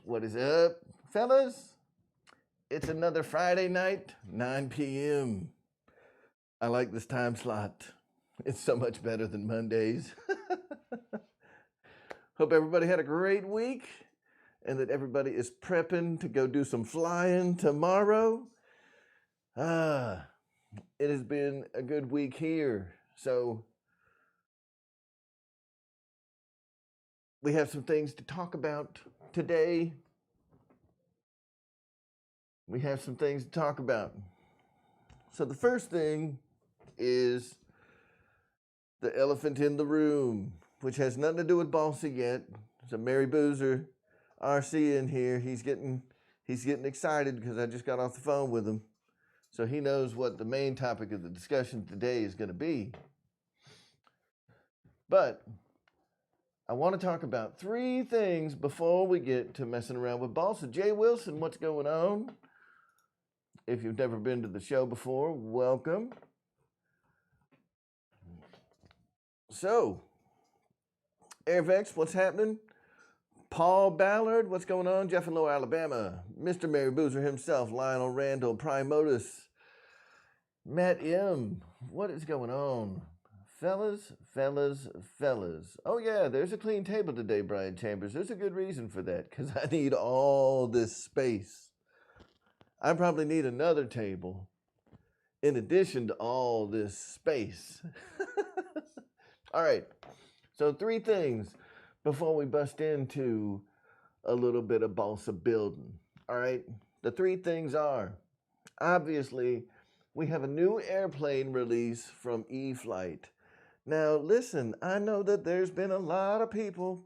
What is up, fellas? It's another Friday night, 9 p.m. I like this time slot. It's so much better than Mondays. Hope everybody had a great week and that everybody is prepping to go do some flying tomorrow. It has been a good week here. So we have some things to talk about today. So the first thing is the elephant in the room, which has nothing to do with Balsa yet. So Mary Boozer, RC in here, he's getting excited because I just got off the phone with him. So he knows what the main topic of the discussion today is going to be. But I want to talk about three things before we get to messing around with Balsa. Jay Wilson, what's going on? If you've never been to the show before, welcome. So, AirVex, what's happening? Paul Ballard, what's going on? Jeff in Lower Alabama. Mr. Mary Boozer himself, Lionel Randall, Prime Modus. Matt M, what is going on? Fellas. Oh yeah, there's a clean table today, Brian Chambers. There's a good reason for that, because I need all this space. I probably need another table in addition to all this space. All right, so three things before we bust into a little bit of Balsa building. All right, the three things are, obviously, we have a new airplane release from E-flite. Now, listen, I know that there's been a lot of people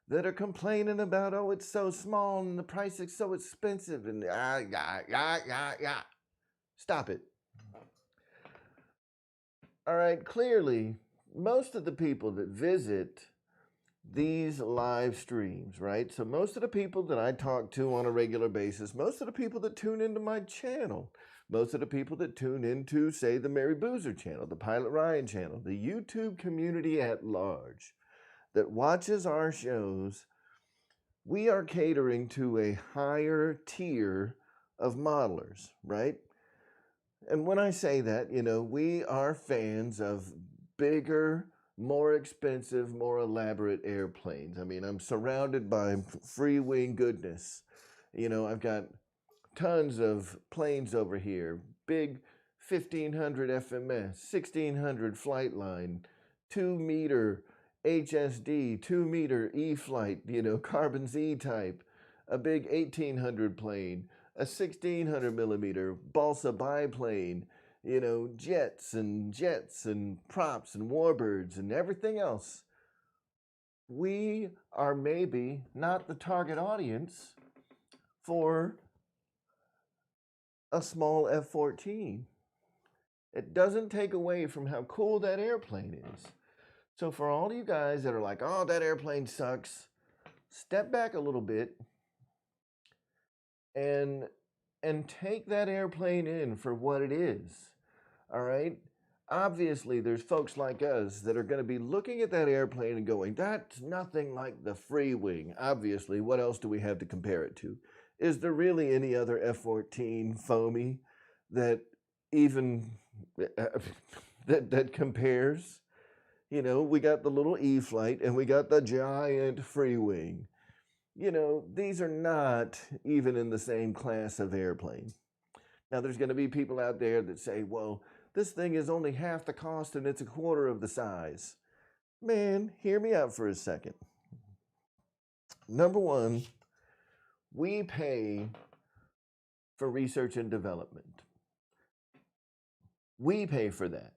that are complaining about, oh, it's so small and the price is so expensive and Stop it. All right, clearly, most of the people that visit these live streams, right? So most of the people that I talk to on a regular basis, most of the people that tune into my channel, most of the people that tune into, say, the Mary Boozer channel, the Pilot Ryan channel, the YouTube community at large that watches our shows, we are catering to a higher tier of modelers, right? And when I say that, you know, we are fans of bigger, more expensive, more elaborate airplanes. I mean, I'm surrounded by free wing goodness. You know, I've got tons of planes over here, big 1500 FMS, 1600 Flightline, 2-meter HSD, 2-meter E-flite, you know, Carbon Z type, a big 1800 plane, a 1600 millimeter Balsa biplane, you know, jets and props and warbirds and everything else. We are maybe not the target audience for a small F-14. It doesn't take away from how cool that airplane is. So for all you guys that are like, oh, that airplane sucks, step back a little bit and take that airplane in for what it is. All right? Obviously, there's folks like us that are going to be looking at that airplane and going, that's nothing like the free wing. Obviously, what else do we have to compare it to? Is there really any other F-14 foamy that even that compares? You know, we got the little E-flite and we got the giant free wing. You know, these are not even in the same class of airplane. Now, there's going to be people out there that say, well, this thing is only half the cost and it's a quarter of the size. Man, hear me out for a second. Number one, we pay for research and development. We pay for that.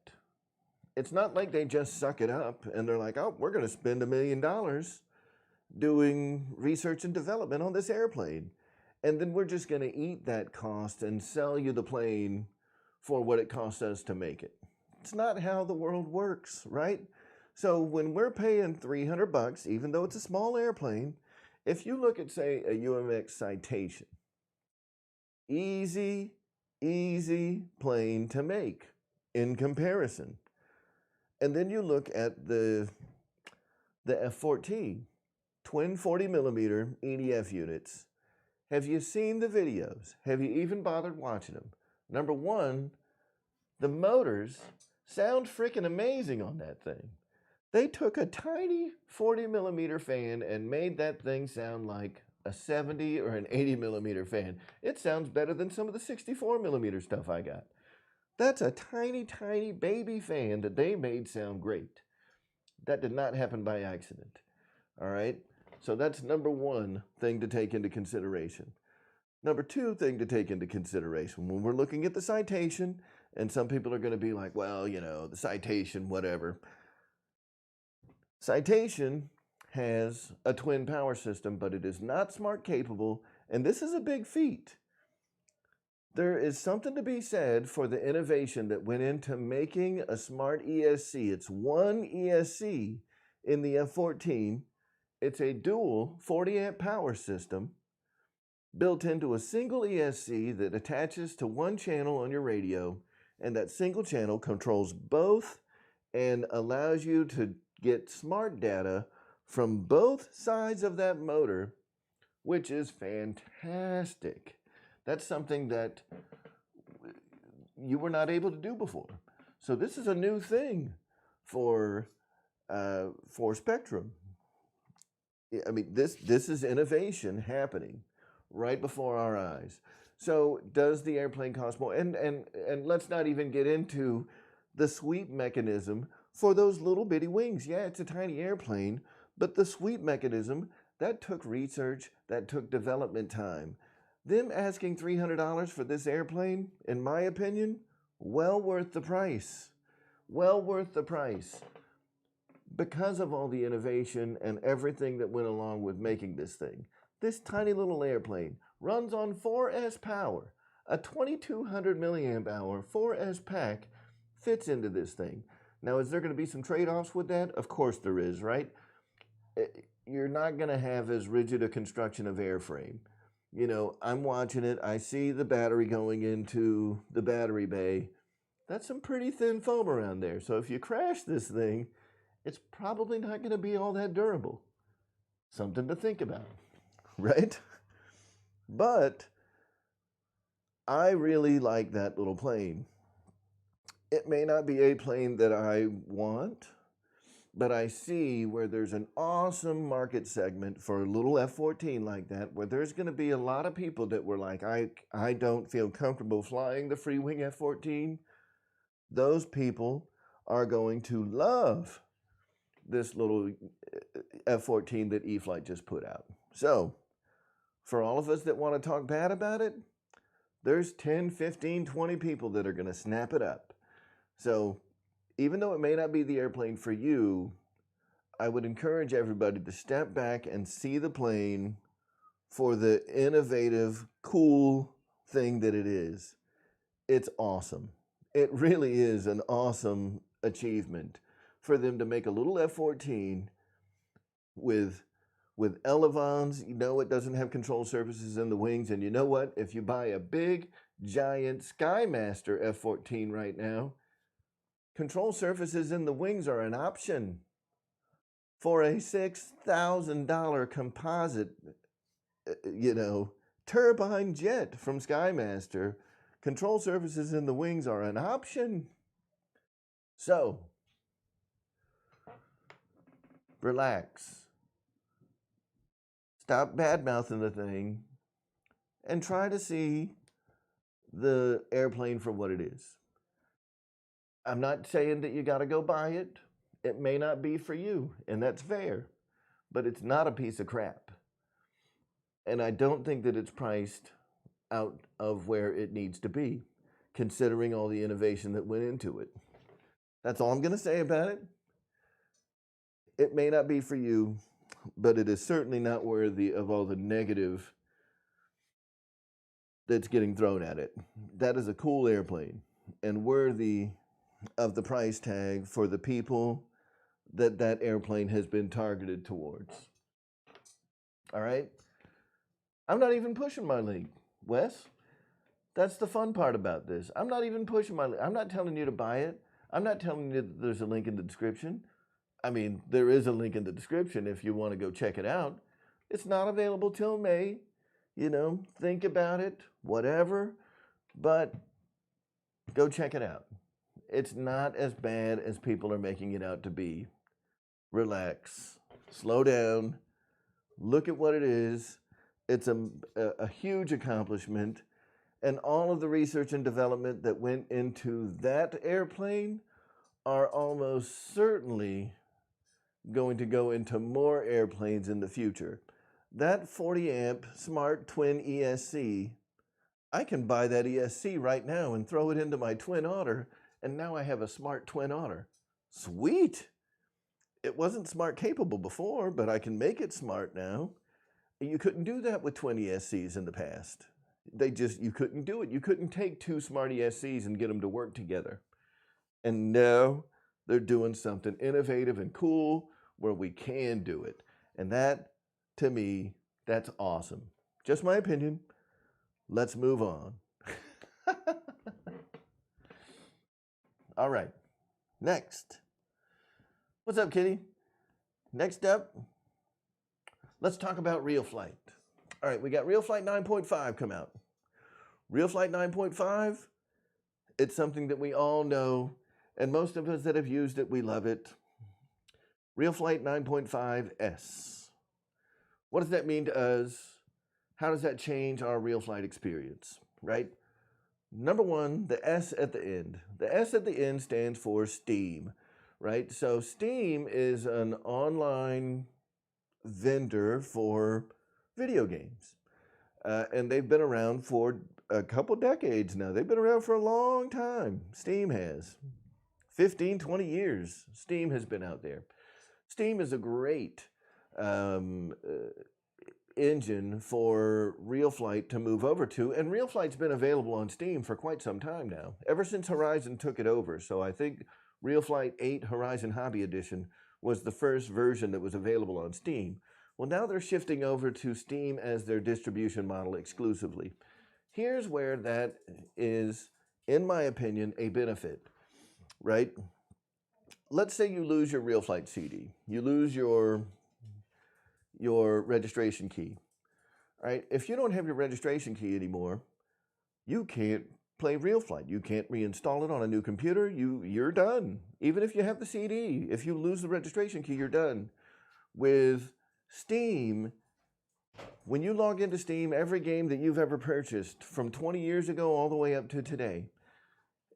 It's not like they just suck it up and they're like, oh, we're going to spend $1 million doing research and development on this airplane. And then we're just going to eat that cost and sell you the plane for what it costs us to make it. It's not how the world works, right? So when we're paying $300, even though it's a small airplane, if you look at, say, a UMX Citation, easy plane to make in comparison. And then you look at the F-14, twin 40 millimeter EDF units, Have you seen the videos? Have you even bothered watching them? Number one, the motors sound freaking amazing on that thing. They took a tiny 40 millimeter fan and made that thing sound like a 70 or an 80 millimeter fan. It sounds better than some of the 64 millimeter stuff I got. That's a tiny, tiny baby fan that they made sound great. That did not happen by accident. All right? So that's number one thing to take into consideration. Number two thing to take into consideration when we're looking at the citation, and some people are going to be like, well, you know, the citation, whatever. Citation has a twin power system, but it is not smart capable, and this is a big feat. There is something to be said for the innovation that went into making a smart ESC. It's one ESC in the F-14. It's a dual 40 amp power system built into a single ESC that attaches to one channel on your radio, and that single channel controls both and allows you to get smart data from both sides of that motor, which is fantastic. That's something that you were not able to do before. So this is a new thing for Spectrum. I mean, this is innovation happening right before our eyes. So does the airplane cost more? And let's not even get into the sweep mechanism for those little bitty wings. Yeah, it's a tiny airplane, but the sweep mechanism, that took research, that took development time. Them asking $300 for this airplane, in my opinion, well worth the price. Well worth the price. Because of all the innovation and everything that went along with making this thing. This tiny little airplane runs on 4S power. A 2200 milliamp hour 4S pack fits into this thing. Now, is there going to be some trade-offs with that? Of course there is, right? You're not going to have as rigid a construction of airframe. You know, I'm watching it. I see the battery going into the battery bay. That's some pretty thin foam around there. So if you crash this thing, it's probably not going to be all that durable. Something to think about, right? But I really like that little plane. It may not be a plane that I want, but I see where there's an awesome market segment for a little F-14 like that, where there's going to be a lot of people that were like, I don't feel comfortable flying the free wing F-14. Those people are going to love this little F-14 that E-flite just put out. So, for all of us that want to talk bad about it, there's 10, 15, 20 people that are going to snap it up. So, even though it may not be the airplane for you, I would encourage everybody to step back and see the plane for the innovative, cool thing that it is. It's awesome. It really is an awesome achievement for them to make a little F-14 with elevons. You know, it doesn't have control surfaces in the wings. And you know what? If you buy a big, giant Skymaster F-14 right now, control surfaces in the wings are an option. For a $6,000 composite, turbine jet from Skymaster, control surfaces in the wings are an option. So, relax. Stop bad-mouthing the thing and try to see the airplane for what it is. I'm not saying that you got to go buy it. It may not be for you, and that's fair, but it's not a piece of crap. And I don't think that it's priced out of where it needs to be, considering all the innovation that went into it. That's all I'm going to say about it. It may not be for you, but it is certainly not worthy of all the negative that's getting thrown at it. That is a cool airplane and worthy of the price tag for the people that airplane has been targeted towards. All right? I'm not even pushing my link, Wes. That's the fun part about this. I'm not even pushing my link. I'm not telling you to buy it. I'm not telling you that there's a link in the description. I mean, there is a link in the description if you want to go check it out. It's not available till May. You know, think about it, whatever, but go check it out. It's not as bad as people are making it out to be. Relax, slow down, look at what it is. It's a huge accomplishment, and all of the research and development that went into that airplane are almost certainly going to go into more airplanes in the future. That 40 amp smart twin ESC, I can buy that ESC right now and throw it into my Twin Otter, and now I have a smart Twin Otter. Sweet! It wasn't smart capable before, but I can make it smart now. You couldn't do that with twin ESCs in the past. You couldn't do it. You couldn't take two smart ESCs and get them to work together. And now they're doing something innovative and cool where we can do it. And that, to me, that's awesome. Just my opinion. Let's move on. All right. Next. What's up, Kitty? Next up, let's talk about Realflight. All right, we got Realflight 9.5 come out. Realflight 9.5, it's something that we all know, and most of us that have used it, we love it. Realflight 9.5S. What does that mean to us? How does that change our Realflight experience, right? Number one, the S at the end. The S at the end stands for Steam, right? So Steam is an online vendor for video games. And they've been around for a couple decades now. They've been around for a long time. Steam has. 15, 20 years, Steam has been out there. Steam is a great engine for Realflight to move over to, and Realflight's been available on Steam for quite some time now, ever since Horizon took it over. So I think Realflight 8 Horizon Hobby Edition was the first version that was available on Steam. Well, now they're shifting over to Steam as their distribution model exclusively. Here's where that is, in my opinion, a benefit, right? Let's say you lose your Realflight CD. You lose your registration key, right? If you don't have your registration key anymore, you can't play Realflight. You can't reinstall it on a new computer. You're done. Even if you have the CD, if you lose the registration key, you're done. With Steam, when you log into Steam, every game that you've ever purchased from 20 years ago all the way up to today,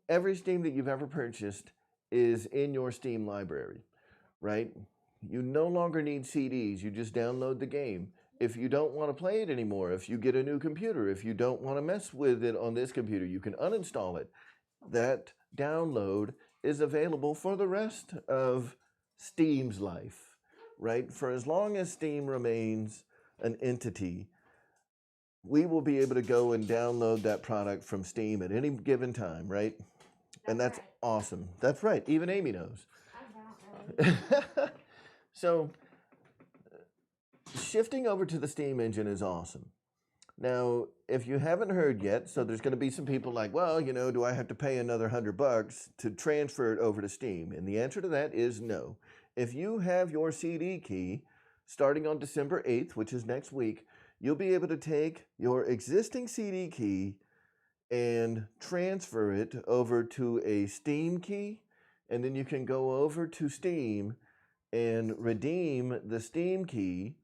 every Steam that you've ever purchased is in your Steam library, right? You no longer need CDs. You just download the game. If you don't want to play it anymore, if you get a new computer, if you don't want to mess with it on this computer, you can uninstall it. That download is available for the rest of Steam's life, right? For as long as Steam remains an entity, we will be able to go and download that product from Steam at any given time, right? And that's awesome. That's right. Even Amy knows. So shifting over to the Steam engine is awesome. Now, if you haven't heard yet, so there's going to be some people like, well, you know, do I have to pay another $100 to transfer it over to Steam? And the answer to that is no. If you have your CD key, starting on December 8th, which is next week, you'll be able to take your existing CD key and transfer it over to a Steam key, and then you can go over to Steam and redeem the Steam key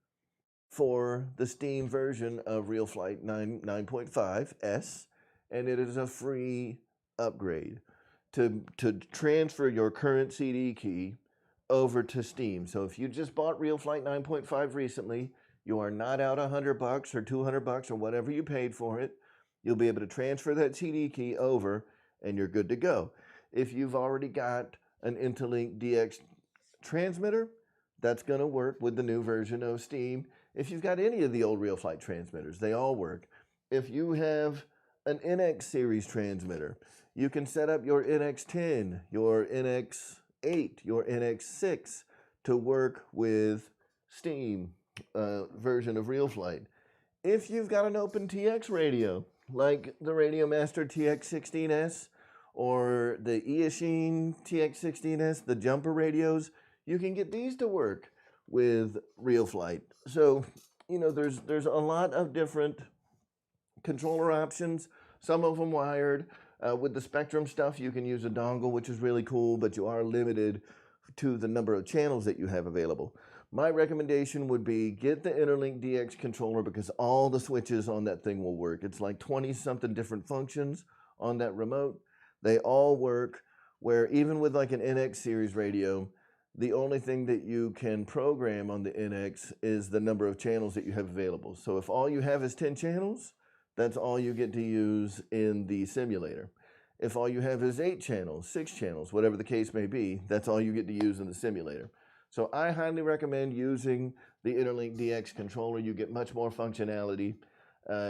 for the Steam version of Realflight 9.5S, and it is a free upgrade to transfer your current CD key over to Steam. So if you just bought Realflight 9.5 recently, you are not out $100 or $200 or whatever you paid for it. You'll be able to transfer that CD key over and you're good to go. If you've already got an InterLink DX transmitter, that's going to work with the new version of Steam. If you've got any of the old Realflight transmitters, they all work. If you have an NX series transmitter, you can set up your NX10, your NX8, your NX6 to work with Steam version of Realflight. If you've got an open TX radio, like the Radio Master TX16S or the Eachine TX16S, the jumper radios, you can get these to work with Realflight. So, you know, there's a lot of different controller options, some of them wired. With the Spectrum stuff, you can use a dongle, which is really cool, but you are limited to the number of channels that you have available. My recommendation would be get the InterLink DX controller because all the switches on that thing will work. It's like 20-something different functions on that remote. They all work, where even with like an NX series radio, the only thing that you can program on the NX is the number of channels that you have available. So if all you have is 10 channels, that's all you get to use in the simulator. If all you have is 8 channels, 6 channels, whatever the case may be, that's all you get to use in the simulator. So I highly recommend using the InterLink DX controller. You get much more functionality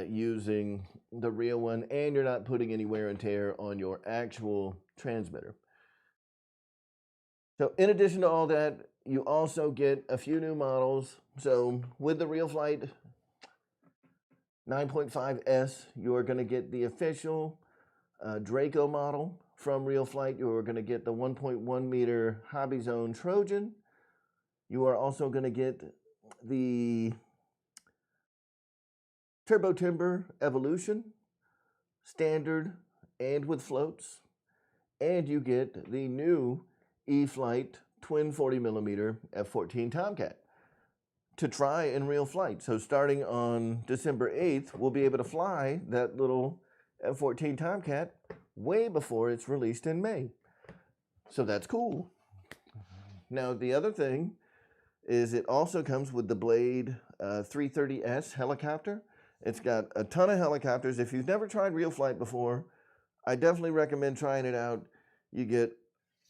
using the real one, and you're not putting any wear and tear on your actual transmitter. So in addition to all that, you also get a few new models. So with the Realflight 9.5S, you are going to get the official Draco model from Realflight. You are going to get the 1.1 meter Hobby Zone Trojan. You are also going to get the Turbo Timber Evolution, standard and with floats. And you get the new E-flite twin 40mm F-14 Tomcat to try in real flight. So starting on December 8th, we'll be able to fly that little F-14 Tomcat way before it's released in May. So that's cool. Now the other thing is it also comes with the Blade 330S helicopter. It's got a ton of helicopters. If you've never tried Realflight before, I definitely recommend trying it out. You get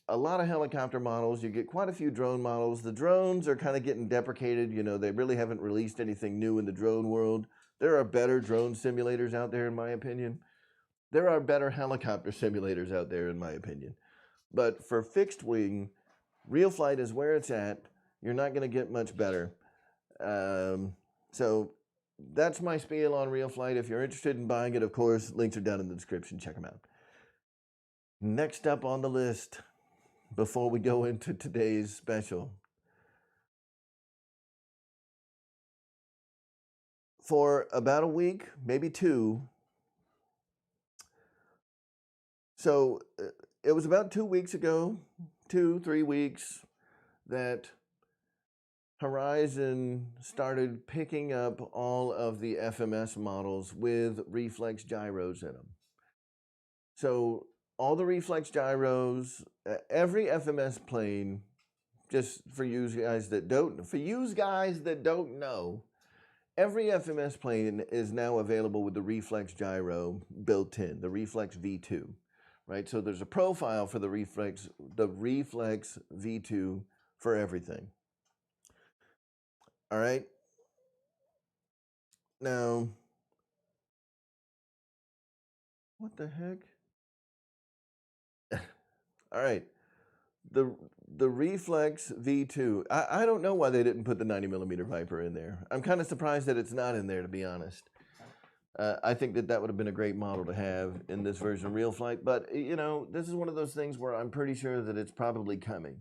a lot of helicopter models. You get quite a few drone models. The drones are kind of getting deprecated. You know, they really haven't released anything new in the drone world. There are better drone simulators out there, in my opinion. There are better helicopter simulators out there, in my opinion. But for fixed wing, Realflight is where it's at. You're not going to get much better. So that's my spiel on Realflight. If you're interested in buying it, of course, links are down in the description. Check them out. Next up on the list, before we go into today's special, for about a week, maybe 2. So it was about 2 weeks ago, 2-3 weeks, that Horizon started picking up all of the FMS models with reflex gyros in them. So all the reflex gyros, every FMS plane, just for you guys that don't know, every FMS plane is now available with the reflex gyro built in, the Reflex V2, right? So there's a profile for the reflex V2 for everything. All right. Now, what the heck? All right. The Reflex V2. I don't know why they didn't put the 90mm Viper in there. I'm kind of surprised that it's not in there, to be honest. I think that would have been a great model to have in this version of Realflight. But, you know, this is one of those things where I'm pretty sure that it's probably coming.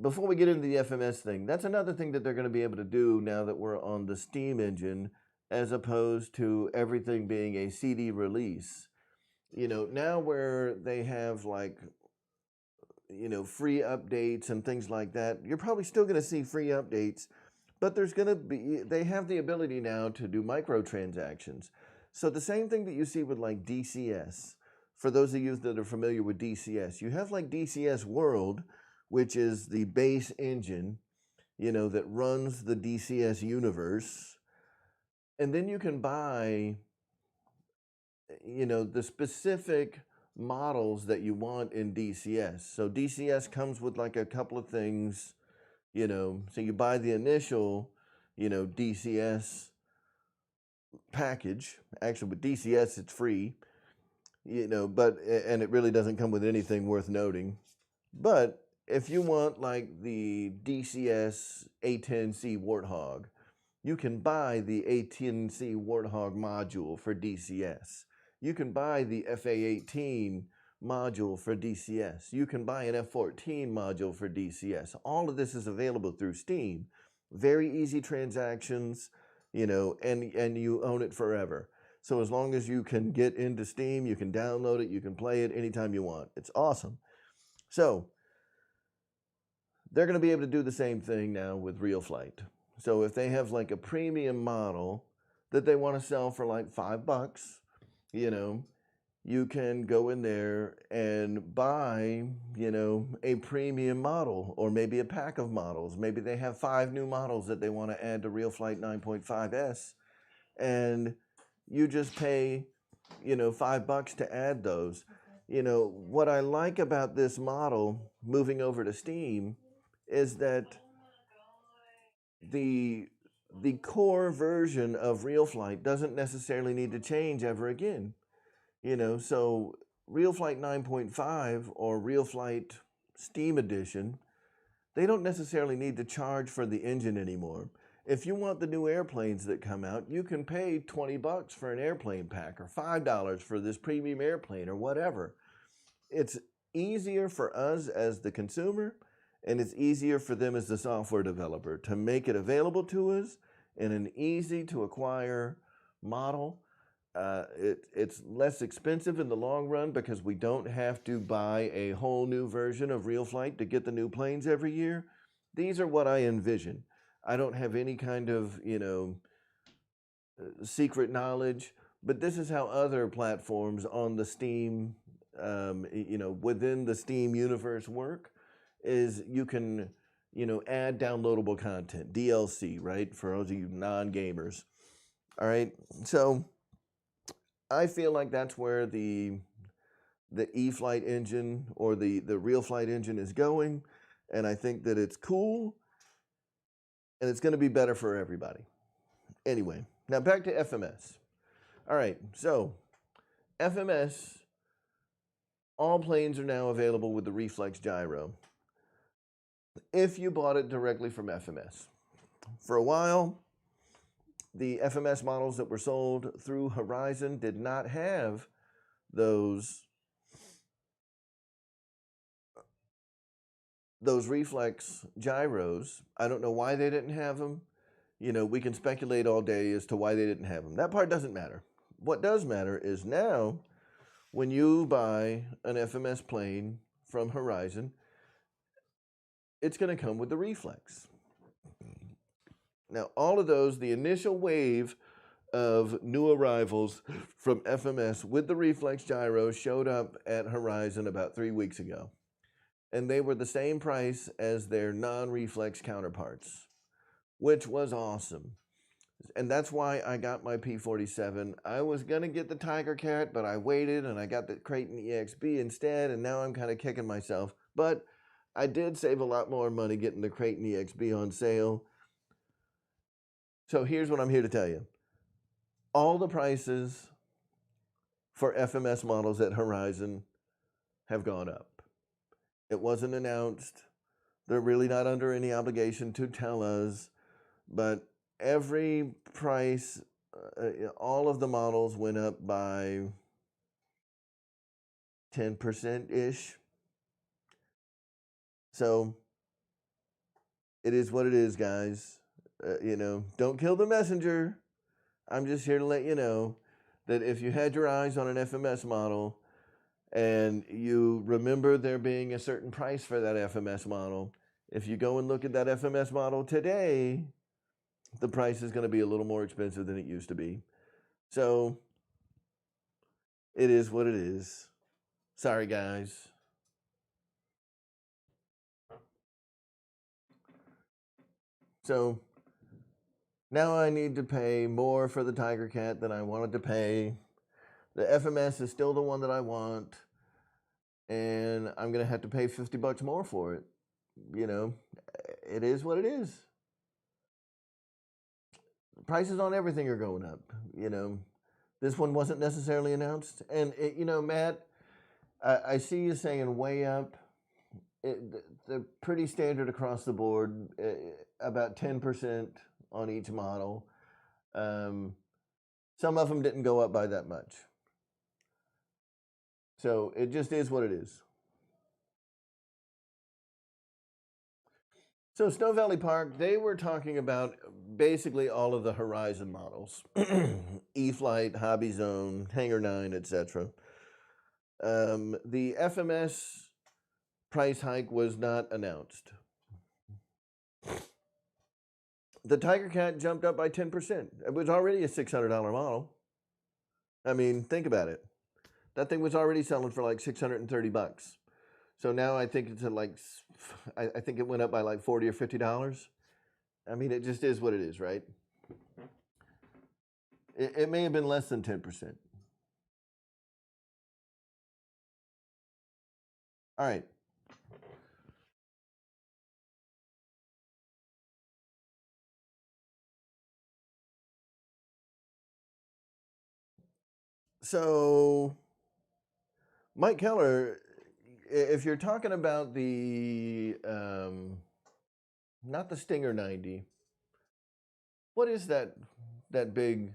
Before we get into the FMS thing, that's another thing that they're going to be able to do now that we're on the Steam engine, as opposed to everything being a CD release. You know, now where they have, like, you know, free updates and things like that, you're probably still going to see free updates, but there's going to be, they have the ability now to do microtransactions. So the same thing that you see with like DCS, for those of you that are familiar with DCS, you have like DCS World, which is the base engine, you know, that runs the DCS universe. And then you can buy, you know, the specific models that you want in DCS. So DCS comes with like a couple of things, you know, so you buy the initial, you know, DCS package. Actually, with DCS, it's free, you know, but, and it really doesn't come with anything worth noting. But if you want like the DCS A10C Warthog, you can buy the A10C Warthog module for DCS. You can buy the FA18 module for DCS. You can buy an F-14 module for DCS. All of this is available through Steam. Very easy transactions, you know, and you own it forever. So as long as you can get into Steam, you can download it, you can play it anytime you want. It's awesome. So they're going to be able to do the same thing now with Realflight. So if they have like a premium model that they want to sell for like $5, you know, you can go in there and buy, you know, a premium model or maybe a pack of models. Maybe they have 5 new models that they want to add to Realflight 9.5S, and you just pay, you know, $5 to add those. You know, what I like about this model moving over to Steam is that the core version of Realflight doesn't necessarily need to change ever again. You know, so Realflight 9.5 or Realflight Steam Edition, they don't necessarily need to charge for the engine anymore. If you want the new airplanes that come out, you can pay $20 for an airplane pack or $5 for this premium airplane or whatever. It's easier for us as the consumer, and it's easier for them as the software developer to make it available to us in an easy to acquire model. It's less expensive in the long run because we don't have to buy a whole new version of Realflight to get the new planes every year. These are what I envision. I don't have any kind of, you know, secret knowledge, but this is how other platforms on the Steam, you know, within the Steam universe work, is you can, you know, add downloadable content, DLC, right? For those of you non-gamers. All right, so I feel like that's where the E-flite engine or the Realflight engine is going, and I think that it's cool, and it's going to be better for everybody. Anyway, now back to FMS. All right, so FMS, all planes are now available with the REFLEX gyro if you bought it directly from FMS. For a while, the FMS models that were sold through Horizon did not have those reflex gyros. I don't know why they didn't have them. You know, we can speculate all day as to why they didn't have them. That part doesn't matter. What does matter is now, when you buy an FMS plane from Horizon, it's going to come with the reflex. Now, all of those, the initial wave of new arrivals from FMS with the reflex gyro showed up at Horizon about 3 weeks ago. And they were the same price as their non-reflex counterparts, which was awesome. And that's why I got my P-47. I was going to get the Tiger Cat, but I waited and I got the Creighton EXB instead, and now I'm kind of kicking myself. But I did save a lot more money getting the Creighton EXB on sale. So here's what I'm here to tell you. All the prices for FMS models at Horizon have gone up. It wasn't announced. They're really not under any obligation to tell us, but every price, all of the models went up by 10%-ish. So it is what it is, guys. You know, don't kill the messenger. I'm just here to let you know that if you had your eyes on an FMS model and you remember there being a certain price for that FMS model, if you go and look at that FMS model today, the price is going to be a little more expensive than it used to be. So it is what it is. Sorry, guys. So now I need to pay more for the Tiger Cat than I wanted to pay. The FMS is still the one that I want, and I'm going to have to pay $50 more for it. You know, it is what it is. Prices on everything are going up. You know, this one wasn't necessarily announced. And, you know, Matt, I see you saying way up. They're pretty standard across the board, about 10% on each model. Some of them didn't go up by that much. So it just is what it is. So Snow Valley Park, they were talking about basically all of the Horizon models. E-flite, Hobby Zone, Hangar 9, etc. The FMS price hike was not announced. The Tiger Cat jumped up by 10%. It was already a $600 model. I mean, think about it. That thing was already selling for like 630 bucks. So now I think it's at like, I think it went up by like $40 or $50. I mean, it just is what it is, right? It may have been less than 10%. All right. So, Mike Keller, if you're talking about the, not the Stinger 90, what is that big,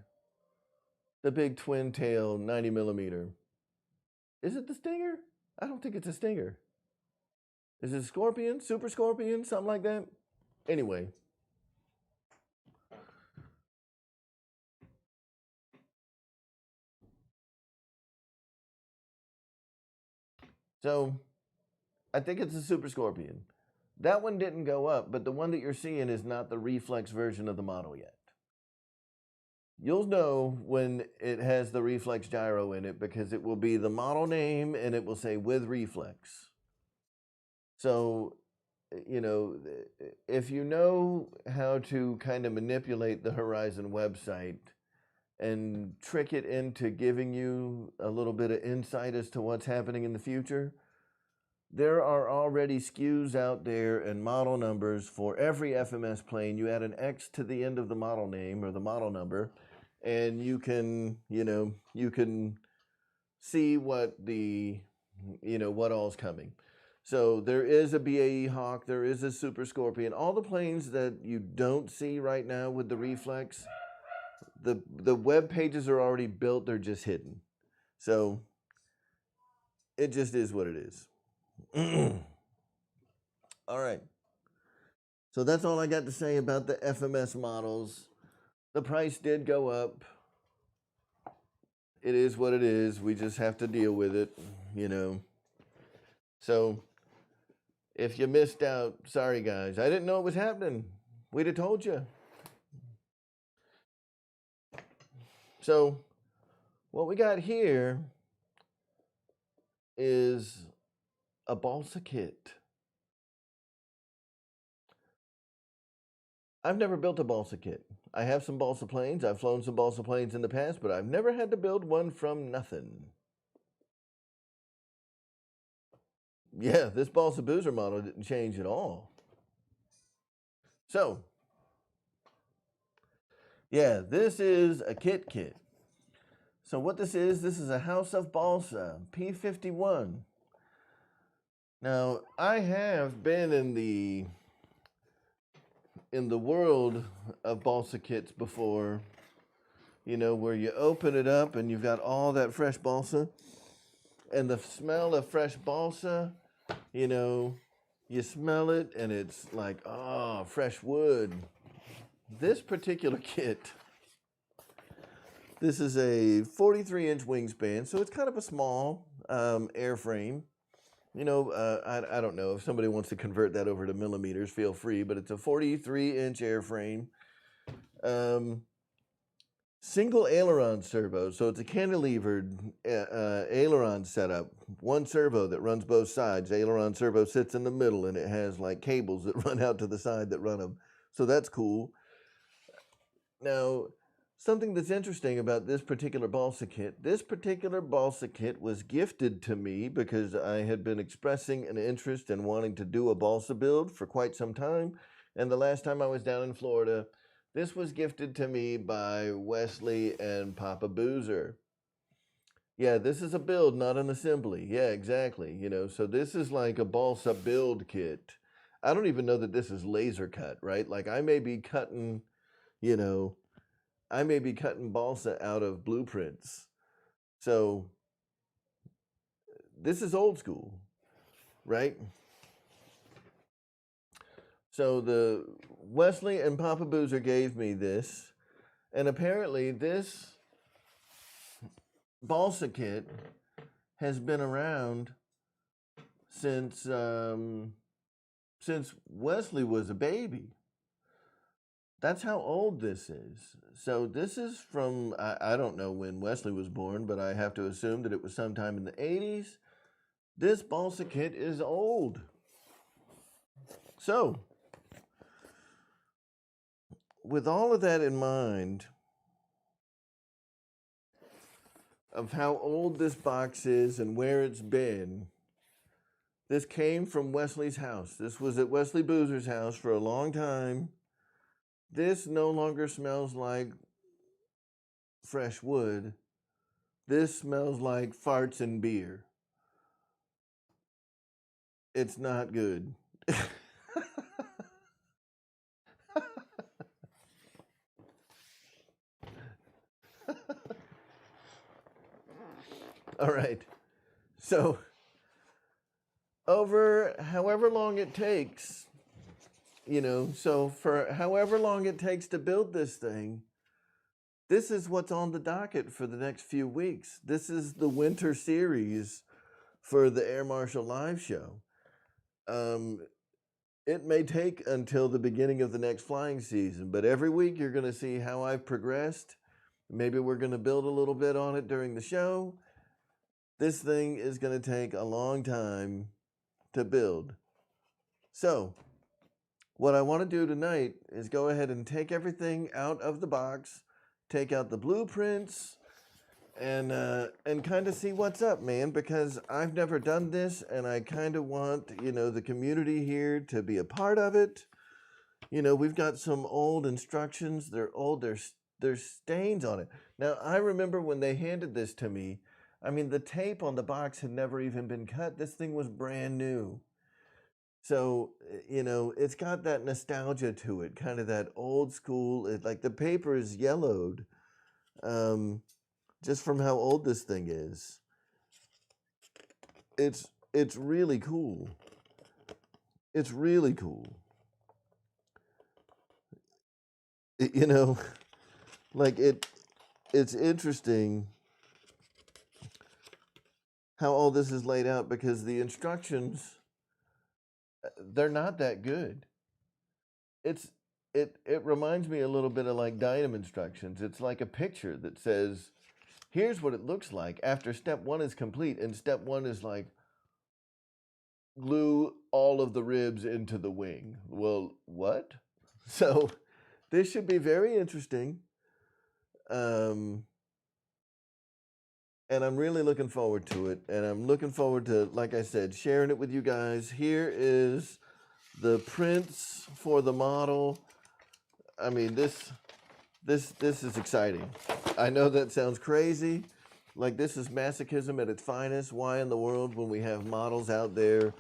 the big twin tail 90 millimeter? Is it the Stinger? I don't think it's a Stinger. Is it Scorpion, Super Scorpion, something like that? Anyway. So, I think it's a Super Scorpion. That one didn't go up, but the one that you're seeing is not the REFLEX version of the model yet. You'll know when it has the REFLEX gyro in it because it will be the model name and it will say with REFLEX. So, you know, if you know how to kind of manipulate the Horizon website and trick it into giving you a little bit of insight as to what's happening in the future, there are already SKUs out there and model numbers for every FMS plane. You add an X to the end of the model name or the model number, and you can, you can see what the, what all's coming. So there is a BAE Hawk, there is a Super Scorpion. All the planes that you don't see right now with the REFLEX, the web pages are already built, they're just hidden. So it just is what it is. All right. So that's all I got to say about the FMS models. The price did go up. It is what it is. We just have to deal with it, So if you missed out, sorry guys. I didn't know it was happening. We'd have told you. So what we got here is a Balsa kit. I've never built a Balsa kit. I have some Balsa planes. I've flown some Balsa planes in the past, but I've never had to build one from nothing. Yeah, this Balsa Boozer model didn't change at all. So, yeah, this is a kit. So what this is a House of Balsa P-51. Now, I have been in the world of Balsa kits before, where you open it up and you've got all that fresh balsa, and the smell of fresh balsa, you smell it and it's like, oh, fresh wood. This particular kit, this is a 43-inch wingspan, so it's kind of a small airframe. I don't know if somebody wants to convert that over to millimeters, feel free, but it's a 43-inch airframe. Single aileron servo, so it's a cantilevered aileron setup. One servo that runs both sides. Aileron servo sits in the middle, and it has like cables that run out to the side that run them. So that's cool. Now, something that's interesting about this particular Balsa kit was gifted to me because I had been expressing an interest in wanting to do a Balsa build for quite some time. And the last time I was down in Florida, this was gifted to me by Wesley and Papa Boozer. Yeah, this is a build, not an assembly. Yeah, exactly. So this is like a Balsa build kit. I don't even know that this is laser cut, right? Like I may be cutting, balsa out of blueprints. So this is old school, right? So the Wesley and Papa Boozer gave me this, and apparently this Balsa kit has been around since Wesley was a baby. That's how old this is. So this is from, I don't know when Wesley was born, but I have to assume that it was sometime in the 80s. This Balsa kit is old. So, with all of that in mind, of how old this box is and where it's been, this came from Wesley's house. This was at Wesley Boozer's house for a long time. This no longer smells like fresh wood. This smells like farts and beer. It's not good. All right. So, over however long it takes, so for however long it takes to build this thing, this is what's on the docket for the next few weeks. This is the winter series for the Air Marshal Live Show. It may take until the beginning of the next flying season, but every week you're going to see how I've progressed. Maybe we're going to build a little bit on it during the show. This thing is going to take a long time to build. So, what I want to do tonight is go ahead and take everything out of the box, take out the blueprints, and kind of see what's up, man, because I've never done this, and I kind of want, the community here to be a part of it. We've got some old instructions. They're old. There's stains on it. Now, I remember when they handed this to me, the tape on the box had never even been cut. This thing was brand new. So, it's got that nostalgia to it, kind of that old school, like the paper is yellowed, just from how old this thing is. It's really cool. It's really cool. Like it's interesting how all this is laid out, because the instructions, they're not that good. It reminds me a little bit of like Dynam instructions. It's like a picture that says, here's what it looks like after step 1 is complete, and step 1 is like glue all of the ribs into the wing. Well, what? So this should be very interesting. And I'm really looking forward to it. And I'm looking forward to, like I said, sharing it with you guys. Here is the prints for the model. This is exciting. I know that sounds crazy. Like, this is masochism at its finest. Why in the world, when we have models out there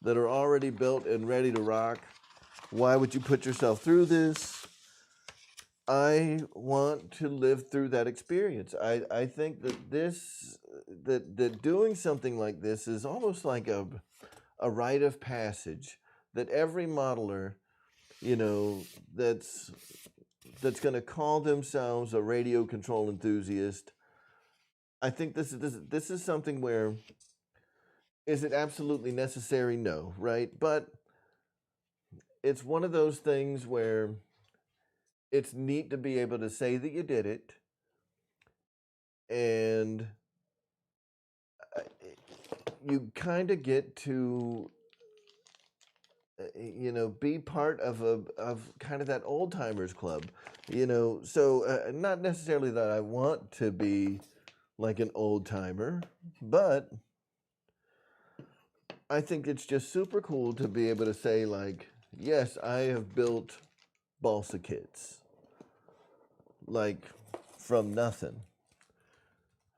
that are already built and ready to rock, why would you put yourself through this? I want to live through that experience. I think that doing something like this is almost like a rite of passage, that every modeler, that's going to call themselves a radio control enthusiast. I think this is something where, is it absolutely necessary? No, right? But it's one of those things where it's neat to be able to say that you did it, and you kind of get to, be part of kind of that old timers club, So not necessarily that I want to be like an old timer, but I think it's just super cool to be able to say, like, yes, I have built balsa kits. Like, from nothing.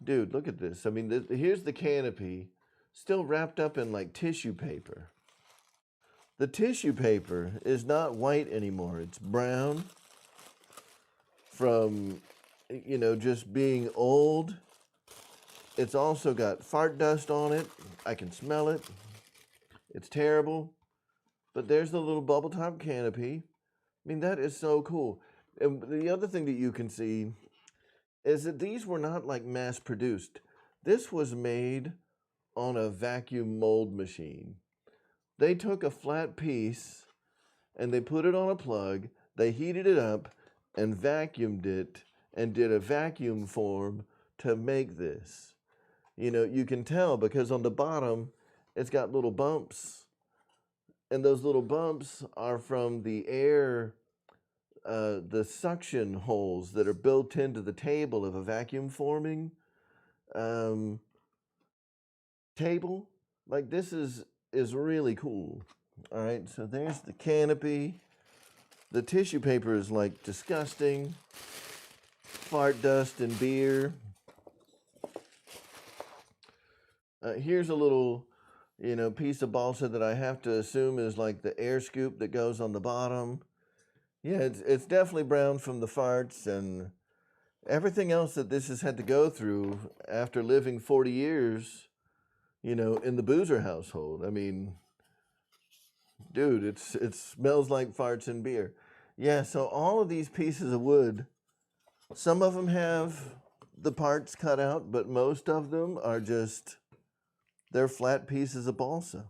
Dude, look at this. Here's the canopy, still wrapped up in like tissue paper. The tissue paper is not white anymore. It's brown from, just being old. It's also got fart dust on it. I can smell it. It's terrible. But there's the little bubble top canopy. I mean, that is so cool. And the other thing that you can see is that these were not like mass produced. This was made on a vacuum mold machine. They took a flat piece and they put it on a plug, they heated it up and vacuumed it and did a vacuum form to make this. You know, you can tell because on the bottom it's got little bumps, and those little bumps are from the air, the suction holes that are built into the table of a vacuum forming um, table. Like this is really cool. All right, so there's the canopy. The tissue paper is like disgusting. Fart dust and beer. Here's a little, you know, piece of balsa that I have to assume is like the air scoop that goes on the bottom. Yeah, it's definitely brown from the farts and everything else that this has had to go through after living 40 years, you know, in the Boozer household. I mean, dude, it smells like farts and beer. Yeah, so all of these pieces of wood, some of them have the parts cut out, but most of them are just, they're flat pieces of balsa.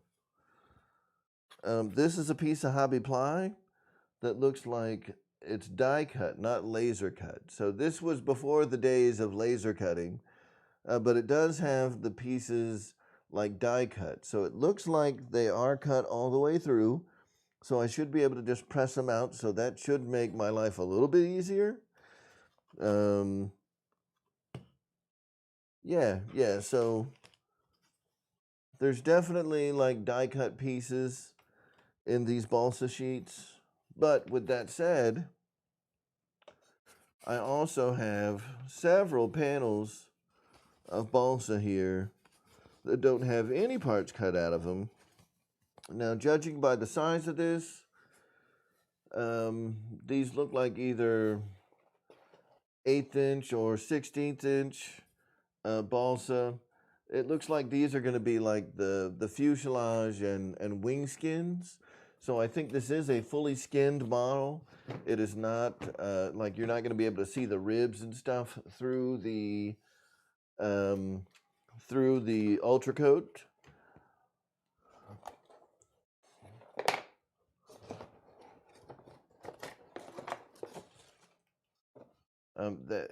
This is a piece of hobby ply that looks like it's die cut, not laser cut. So this was before the days of laser cutting, but it does have the pieces like die cut. So it looks like they are cut all the way through. So I should be able to just press them out. So that should make my life a little bit easier. Yeah. So there's definitely like die cut pieces in these balsa sheets. But with that said, I also have several panels of balsa here that don't have any parts cut out of them. Now, judging by the size of this, these look like either 1/8 inch or 1/16 inch balsa. It looks like these are going to be like the fuselage and wing skins. So I think this is a fully skinned model. It is not like you're not going to be able to see the ribs and stuff through the ultra coat.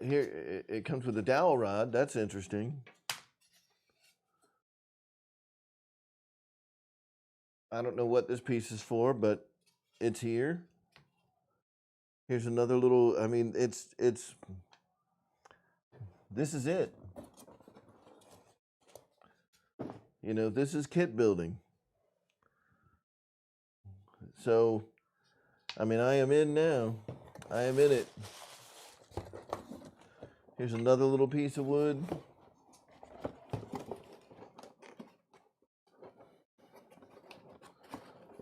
Here it comes with a dowel rod. That's interesting. I don't know what this piece is for, but it's here. Here's another little. I mean, it's. This is it. You know, this is kit building. So, I mean, I am in now. I am in it. Here's another little piece of wood.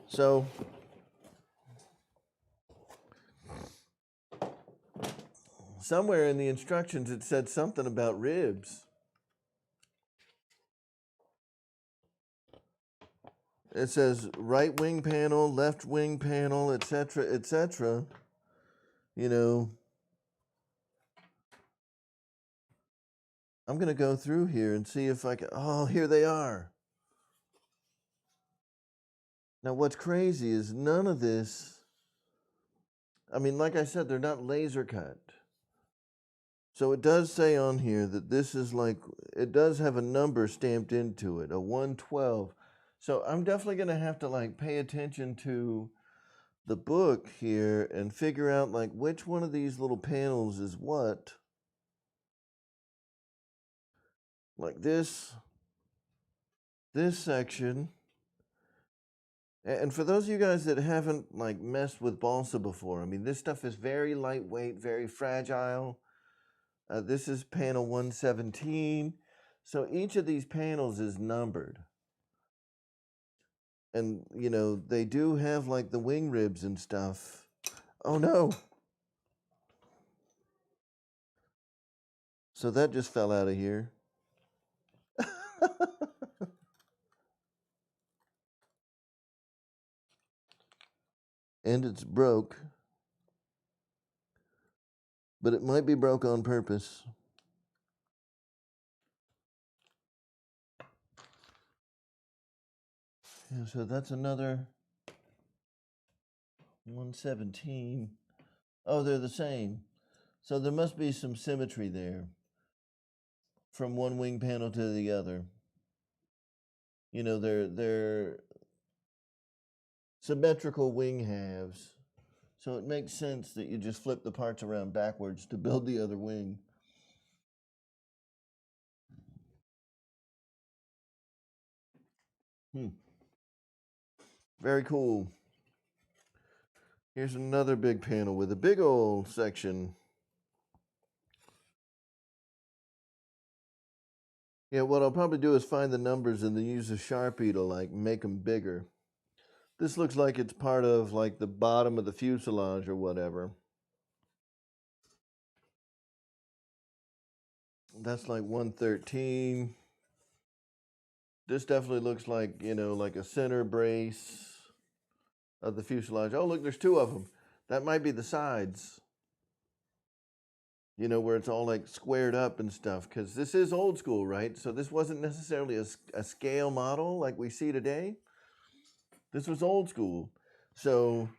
So, somewhere in the instructions it said something about ribs. It says right wing panel, left wing panel, etc., etc. You know, I'm going to go through here and see if I can. Oh, here they are. Now, what's crazy is none of this. I mean, like I said, they're not laser cut. So it does say on here that this is like, it does have a number stamped into it, a 112. So I'm definitely going to have to like pay attention to the book here and figure out like which one of these little panels is what. Like this section. And for those of you guys that haven't like messed with balsa before, I mean, this stuff is very lightweight, very fragile. This is panel 117. So each of these panels is numbered. And, you know, they do have like the wing ribs and stuff. Oh no. So that just fell out of here. And it's broke, but it might be broke on purpose. Yeah, so that's another 117. Oh, they're the same. So there must be some symmetry there from one wing panel to the other. You know, they're symmetrical wing halves. So it makes sense that you just flip the parts around backwards to build the other wing. Very cool. Here's another big panel with a big old section. Yeah, what I'll probably do is find the numbers and then use a Sharpie to like make them bigger. This looks like it's part of like the bottom of the fuselage or whatever. That's like 113. This definitely looks like, you know, like a center brace of the fuselage. Oh, look, there's two of them. That might be the sides, you know, where it's all like squared up and stuff, because this is old school, right? So this wasn't necessarily a scale model like we see today. This was old school. So,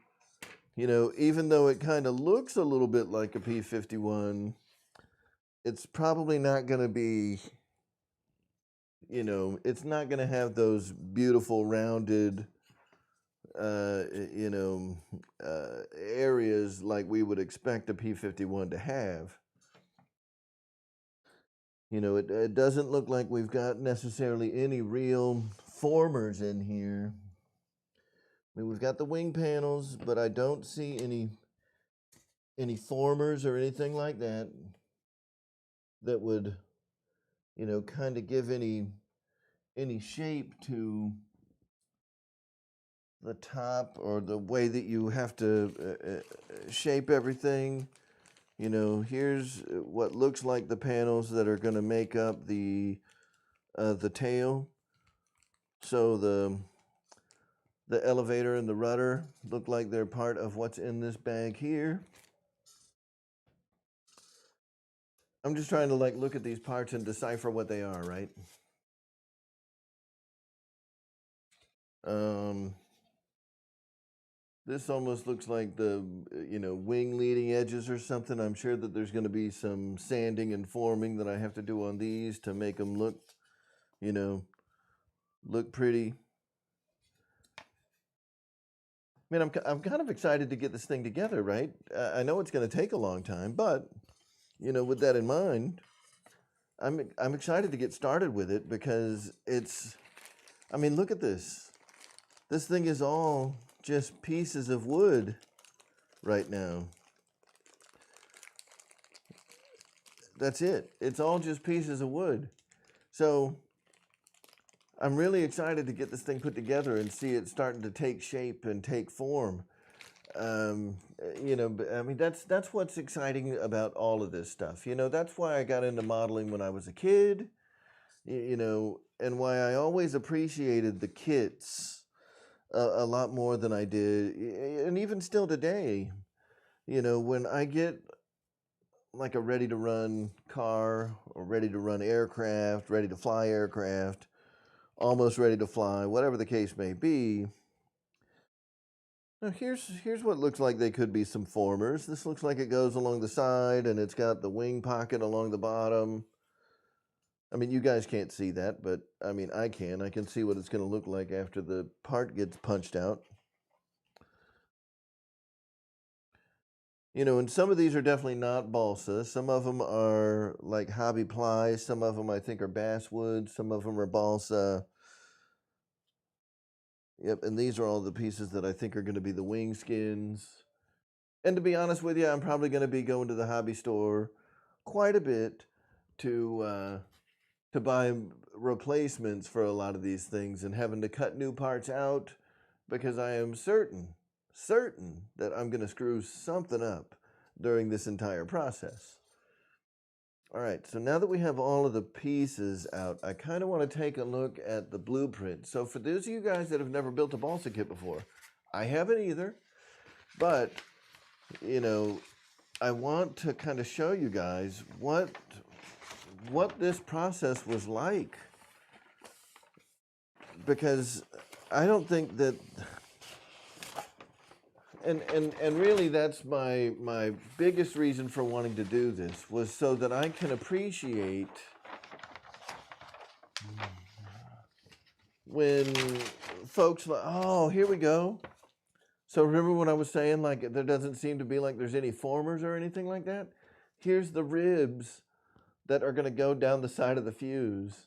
you know, even though it kind of looks a little bit like a P-51, it's probably not going to be, you know, it's not going to have those beautiful rounded, you know, areas like we would expect a P-51 to have. You know, it doesn't look like we've got necessarily any real formers in here. I mean, we've got the wing panels, but I don't see any formers or anything like that that would, you know, kind of give any shape to the top or the way that you have to shape everything. You know, here's what looks like the panels that are going to make up the tail. So the elevator and the rudder look like they're part of what's in this bag here. I'm just trying to like look at these parts and decipher what they are, right? This almost looks like the, you know, wing leading edges or something. I'm sure that there's going to be some sanding and forming that I have to do on these to make them look, you know, look pretty. I mean, I'm kind of excited to get this thing together, right? I know it's going to take a long time, but, you know, with that in mind, I'm excited to get started with it because it's, I mean, look at this. This thing is all just pieces of wood right now. That's it. It's all just pieces of wood. So I'm really excited to get this thing put together and see it starting to take shape and take form. You know, I mean, that's what's exciting about all of this stuff. You know, that's why I got into modeling when I was a kid, you know, and why I always appreciated the kits a lot more than I did, and even still today, you know, when I get like a ready to run car or ready to run aircraft, ready to fly aircraft, almost ready to fly, whatever the case may be. Now here's what looks like they could be some formers. This looks like it goes along the side and it's got the wing pocket along the bottom. I mean, you guys can't see that, but I mean, I can. I can see what it's going to look like after the part gets punched out. You know, and some of these are definitely not balsa. Some of them are like hobby ply. Some of them I think are basswood. Some of them are balsa. Yep, and these are all the pieces that I think are going to be the wing skins. And to be honest with you, I'm probably going to be going to the hobby store quite a bit to buy replacements for a lot of these things and having to cut new parts out because I am certain that I'm going to screw something up during this entire process. All right, so now that we have all of the pieces out, I kind of want to take a look at the blueprint. So for those of you guys that have never built a balsa kit before, I haven't either. But, you know, I want to kind of show you guys what this process was like, because I don't think that, and really that's my biggest reason for wanting to do this, was so that I can appreciate when folks like, oh, here we go. So remember when I was saying, like, there doesn't seem to be like there's any formers or anything like that? Here's the ribs that are going to go down the side of the fuse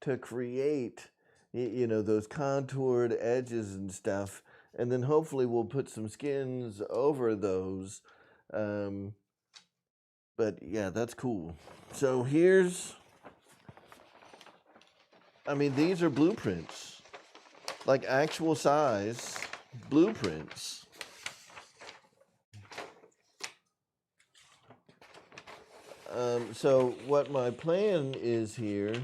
to create, you know, those contoured edges and stuff. And then hopefully we'll put some skins over those. But yeah, that's cool. So here's, I mean, these are blueprints, like actual size blueprints. So what my plan is here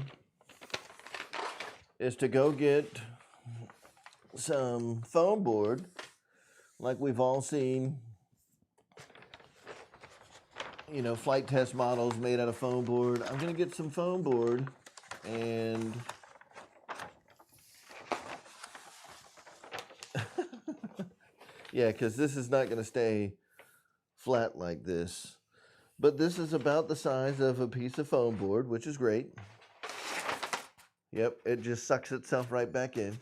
is to go get some foam board, like we've all seen, you know, flight test models made out of foam board. I'm gonna get some foam board, and yeah, because this is not gonna stay flat like this. But this is about the size of a piece of foam board, which is great. Yep, it just sucks itself right back in.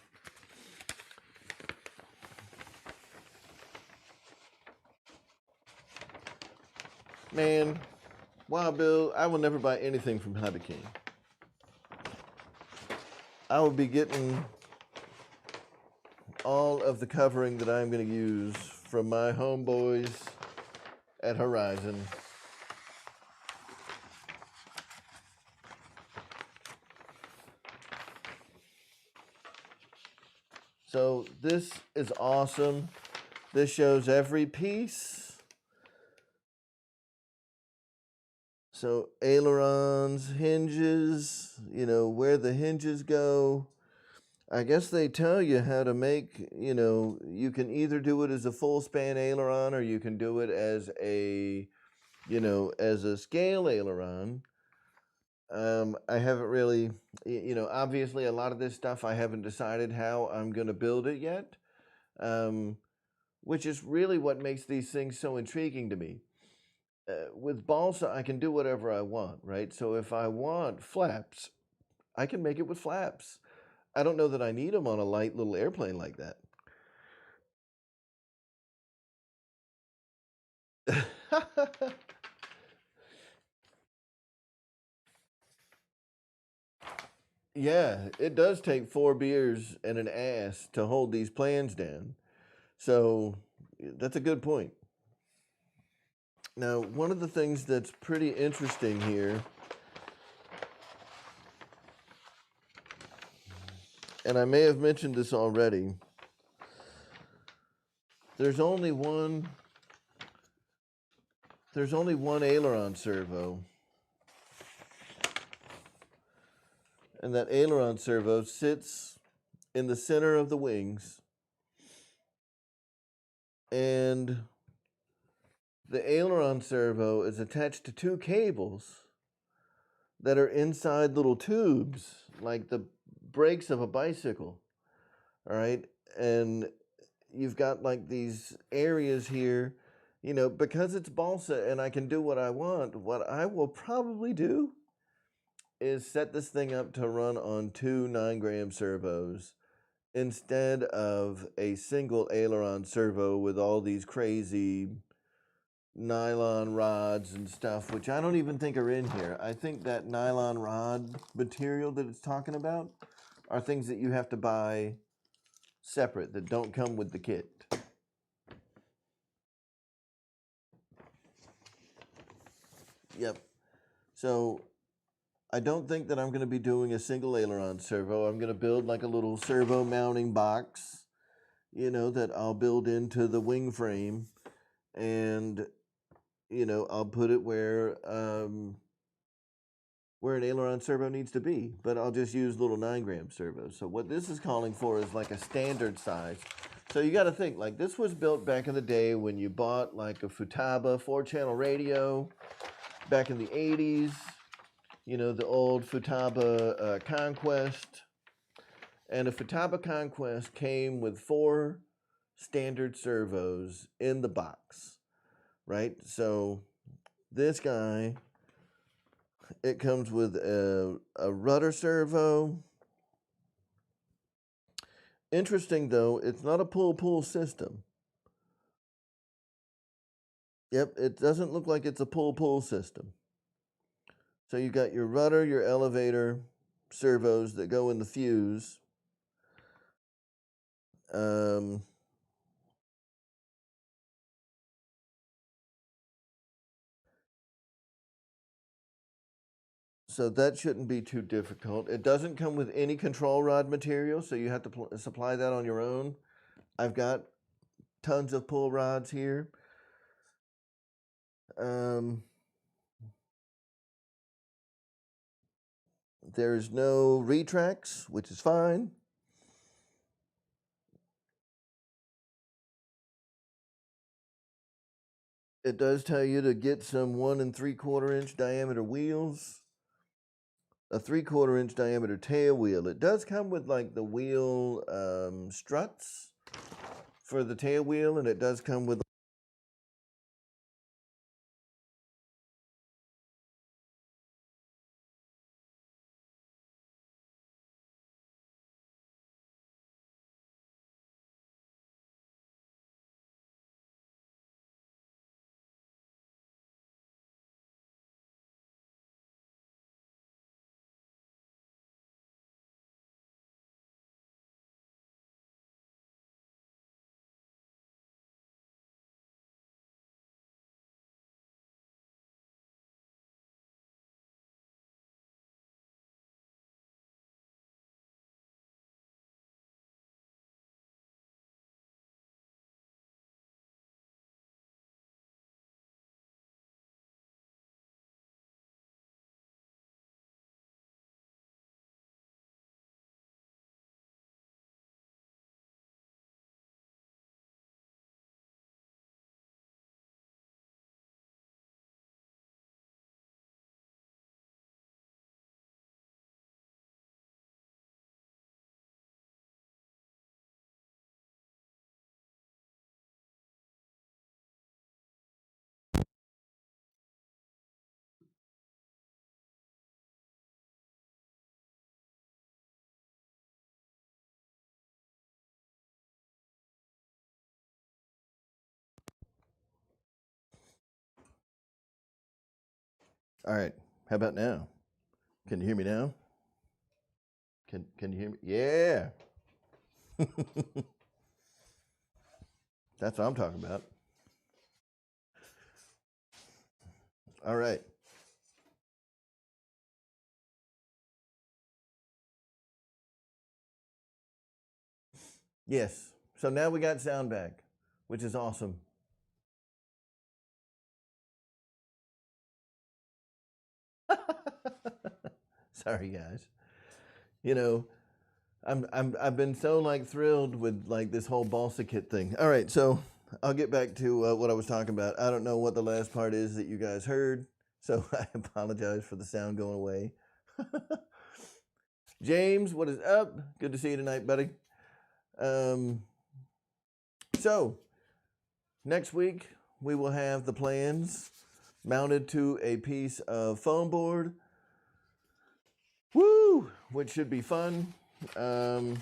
Man, Wild Bill, I will never buy anything from Hobby King. I will be getting all of the covering that I'm going to use from my homeboys at Horizon. So this is awesome. This shows every piece. So ailerons, hinges, you know, where the hinges go. I guess they tell you how to make, you know, you can either do it as a full span aileron, or you can do it as a, you know, as a scale aileron. I haven't really, you know, obviously a lot of this stuff I haven't decided how I'm going to build it yet, which is really what makes these things so intriguing to me. With Balsa, I can do whatever I want, right? So if I want flaps, I can make it with flaps. I don't know that I need them on a light little airplane like that. Yeah, it does take 4 beers and an ass to hold these plans down. So that's a good point. Now, one of the things that's pretty interesting here, and I may have mentioned this already, there's only one aileron servo. And that aileron servo sits in the center of the wings. And the aileron servo is attached to 2 cables that are inside little tubes, like the brakes of a bicycle. All right. And you've got like these areas here, you know, because it's balsa and I can do what I want. What I will probably do is set this thing up to run on 2 9-gram servos instead of a single aileron servo with all these crazy nylon rods and stuff, which I don't even think are in here. I think that nylon rod material that it's talking about are things that you have to buy separate, that don't come with the kit. Yep. So I don't think that I'm going to be doing a single aileron servo. I'm going to build like a little servo mounting box, you know, that I'll build into the wing frame, and, you know, I'll put it where where an aileron servo needs to be, but I'll just use little 9-gram servos. So what this is calling for is like a standard size. So you got to think, like, this was built back in the day when you bought like a Futaba 4-channel radio back in the 80s, you know, the old Futaba Conquest. And a Futaba Conquest came with 4 standard servos in the box, right? So this guy, it comes with a rudder servo. Interesting though, it's not a pull-pull system. Yep, it doesn't look like it's a pull-pull system. So you got your rudder, your elevator, servos that go in the fuse. So that shouldn't be too difficult. It doesn't come with any control rod material, so you have to supply that on your own. I've got tons of pull rods here. There's no retracts, which is fine. It does tell you to get some 1 3/4 inch diameter wheels, a 3/4 inch diameter tail wheel. It does come with like the wheel struts for the tail wheel, and it does come with All right. How about now? Can you hear me now? Can you hear me? Yeah. That's what I'm talking about. All right. Yes. So now we got sound back, which is awesome. Sorry, guys. You know, I've been so like thrilled with like this whole Balsa kit thing. All right, so I'll get back to what I was talking about. I don't know what the last part is that you guys heard, so I apologize for the sound going away. James, what is up? Good to see you tonight, buddy. So next week we will have the plans mounted to a piece of foam board. Woo! Which should be fun. And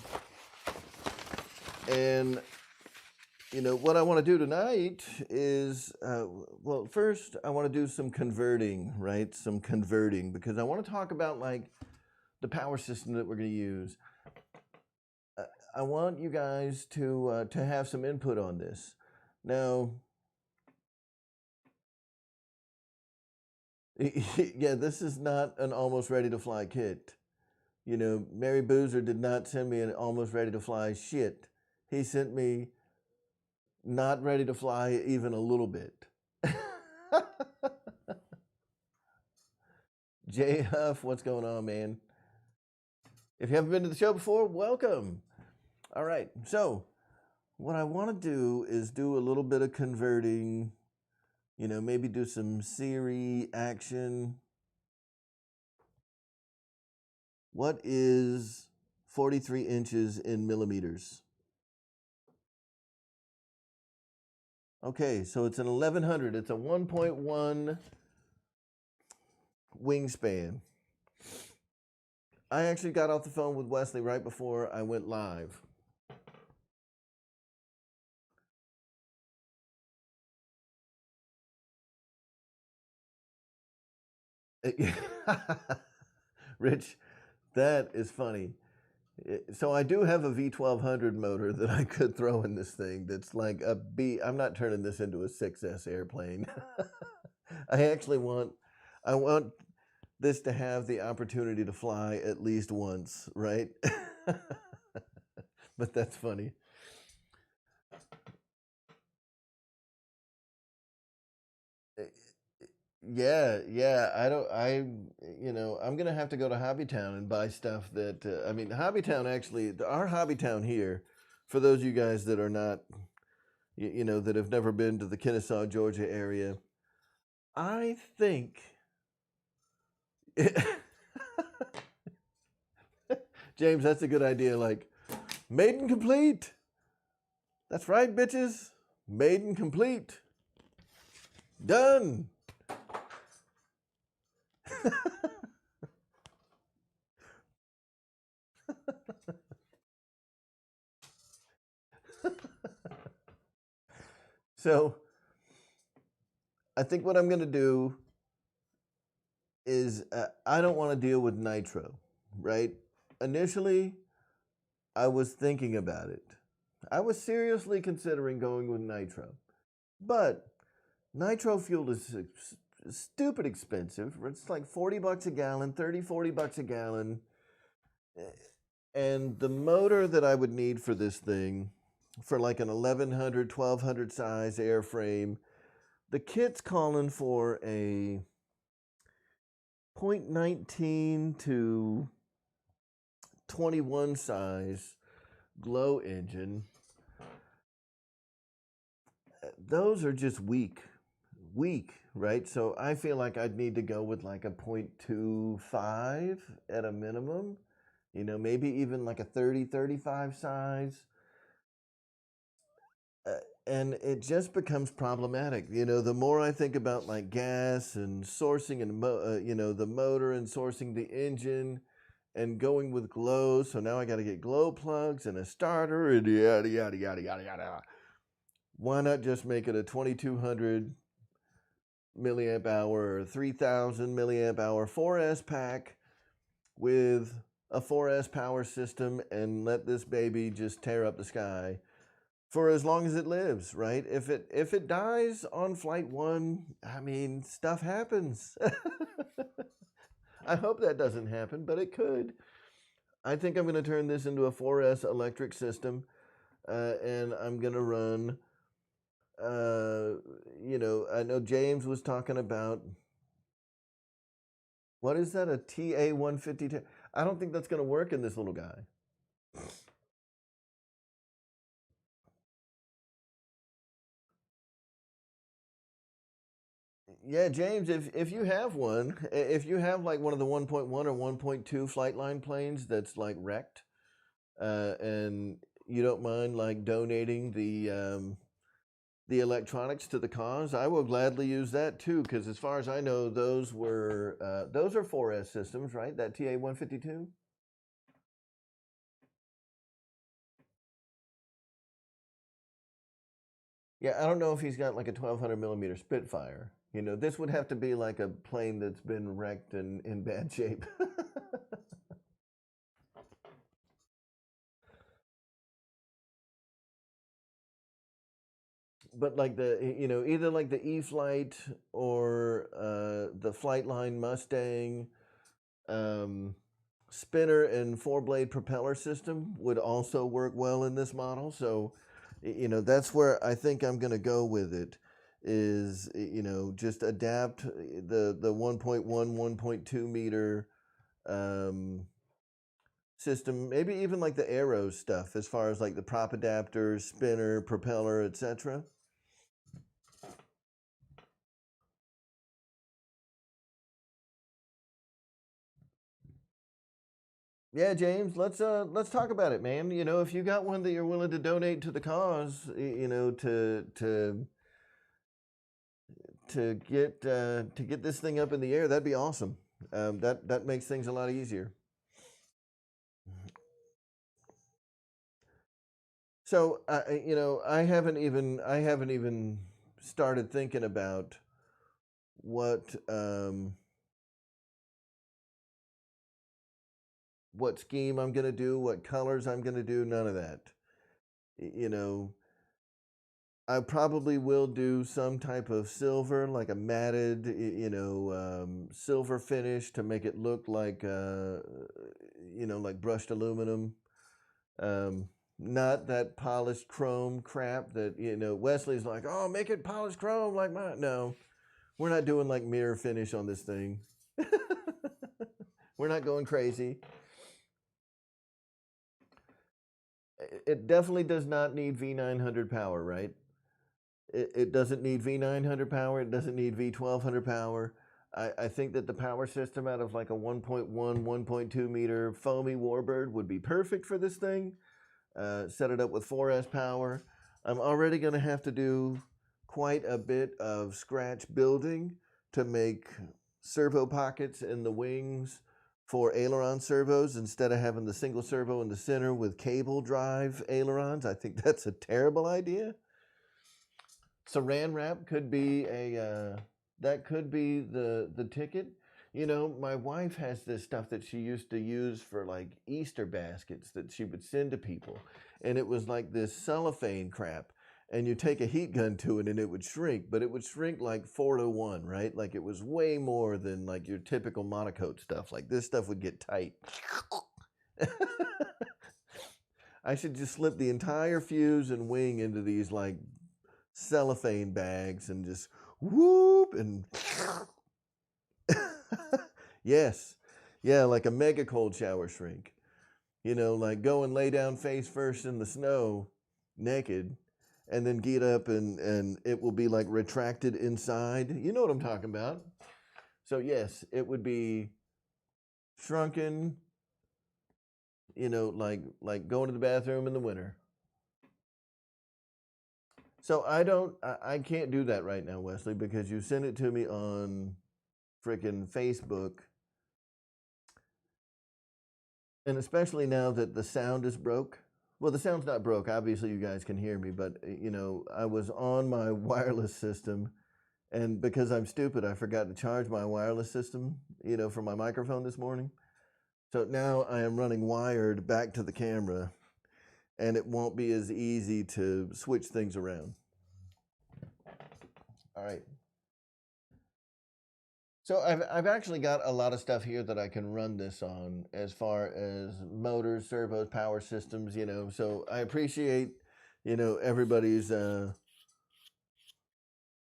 you know what I want to do tonight is, well, first I want to do some converting, right? Some converting, because I want to talk about like the power system that we're going to use. I want you guys to have some input on this. Now, yeah, this is not an almost ready to fly kit. You know, Mary Boozer did not send me an almost ready to fly shit. He sent me not ready to fly even a little bit. Jay Huff, what's going on, man? If you haven't been to the show before, welcome. All right, so what I want to do is do a little bit of converting, maybe do some Siri action. What is 43 inches in millimeters? Okay, so it's an 1100. It's a 1.1 wingspan. I actually got off the phone with Wesley right before I went live. Rich, that is funny. So I do have a V1200 motor that I could throw in this thing that's like a B. I'm not turning this into a 6S airplane. I want this to have the opportunity to fly at least once, right? But that's funny. Yeah, I'm gonna have to go to Hobbytown and buy stuff that, Hobbytown actually, our Hobbytown here, for those of you guys that are not, that have never been to the Kennesaw, Georgia area, I think, James, that's a good idea, like, maiden complete. That's right, bitches. Maiden complete. Done. So I think what I'm going to do is I don't want to deal with nitro, right? Initially, I was thinking about it. I was seriously considering going with nitro. But nitro fuel is stupid expensive. It's like 40 bucks a gallon, 30, 40 bucks a gallon. And the motor that I would need for this thing, for like an 1100, 1200 size airframe, the kit's calling for a 0.19 to 21 size glow engine. Those are just weak, right? So I feel like I'd need to go with like a 0.25 at a minimum, maybe even like a 30, 35 size. And it just becomes problematic. The more I think about like gas and sourcing and, the motor and sourcing the engine and going with glow. So now I got to get glow plugs and a starter and yada, yada, yada, yada, yada. Why not just make it a 2200 milliamp hour or 3000 milliamp hour 4S pack with a 4S power system and let this baby just tear up the sky for as long as it lives, right? If it dies on flight 1, stuff happens. I hope that doesn't happen, but it could. I think I'm going to turn this into a 4S electric system, and I'm going to run, I know James was talking about, what is that, a TA-150? I don't think that's going to work in this little guy. Yeah, James, if you have one, if you have like one of the 1.1 or 1.2 flight line planes that's like wrecked, and you don't mind like donating the electronics to the cause, I will gladly use that too. Because as far as I know, those are 4S systems, right? That TA-152. Yeah, I don't know if he's got like a 1200 millimeter Spitfire. This would have to be like a plane that's been wrecked and in bad shape. But like either like the E-flite or the Flightline Mustang spinner and 4-blade propeller system would also work well in this model. So, that's where I think I'm going to go with it. is, you know, just adapt the 1.1, 1.2 meter system, maybe even like the aero stuff as far as like the prop adapter, spinner, propeller, etc. Yeah, James, let's talk about it, man. You know, if you got one that you're willing to donate to the cause, you know, to get this thing up in the air, that'd be awesome. That makes things a lot easier. So, you know, I haven't even started thinking about what what scheme I'm gonna do, what colors I'm gonna do. None of that. You know, I probably will do some type of silver, like a matted, you know, silver finish to make it look like, you know, like brushed aluminum. Not that polished chrome crap that, you know, Wesley's like, oh, make it polished chrome like mine. No, we're not doing like mirror finish on this thing. We're not going crazy. It definitely does not need V900 power, right? It doesn't need V900 power. It doesn't need V1200 power. I think that the power system out of like a 1.1, 1.2 meter foamy warbird would be perfect for this thing. Set it up with 4S power. I'm already going to have to do quite a bit of scratch building to make servo pockets in the wings for aileron servos instead of having the single servo in the center with cable drive ailerons. I think that's a terrible idea. Saran wrap could be that could be the ticket. You know, my wife has this stuff that she used to use for like Easter baskets that she would send to people, and it was like this cellophane crap. And you take a heat gun to it and it would shrink, but it would shrink like 4:1, right? Like it was way more than like your typical monocoat stuff. Like this stuff would get tight. I should just slip the entire fuse and wing into these like cellophane bags and just whoop and yes, yeah, like a mega cold shower shrink. You know, like go and lay down face first in the snow naked and then get up and it will be like retracted inside. You know what I'm talking about. So yes, it would be shrunken, you know, like going to the bathroom in the winter. So I can't do that right now, Wesley, because you sent it to me on freaking Facebook. And especially now that the sound is broke. Well, the sound's not broke. Obviously, you guys can hear me, but you know, I was on my wireless system, and because I'm stupid, I forgot to charge my wireless system, you know, for my microphone this morning. So now I am running wired back to the camera, and it won't be as easy to switch things around. All right. So I've actually got a lot of stuff here that I can run this on as far as motors, servos, power systems, you know. So I appreciate, you know, everybody's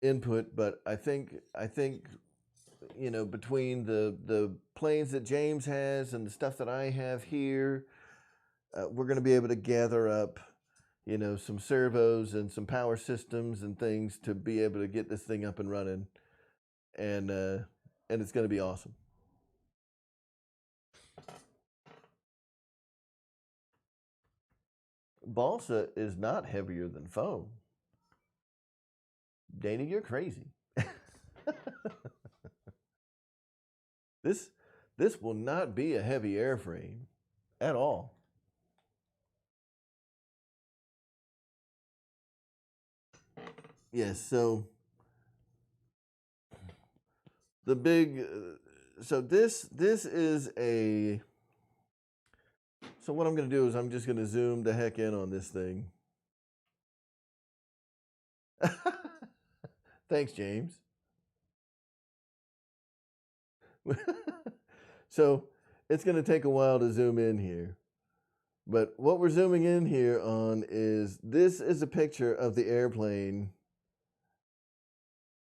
input, but I think you know, between the planes that James has and the stuff that I have here, we're going to be able to gather up, you know, some servos and some power systems and things to be able to get this thing up and running, and it's going to be awesome. Balsa is not heavier than foam. Dana, you're crazy. This will not be a heavy airframe at all. Yes, so the big so this is a so what I'm going to do is I'm just going to zoom the heck in on this thing. Thanks, James. So it's going to take a while to zoom in here. But what we're zooming in here on is this is a picture of the airplane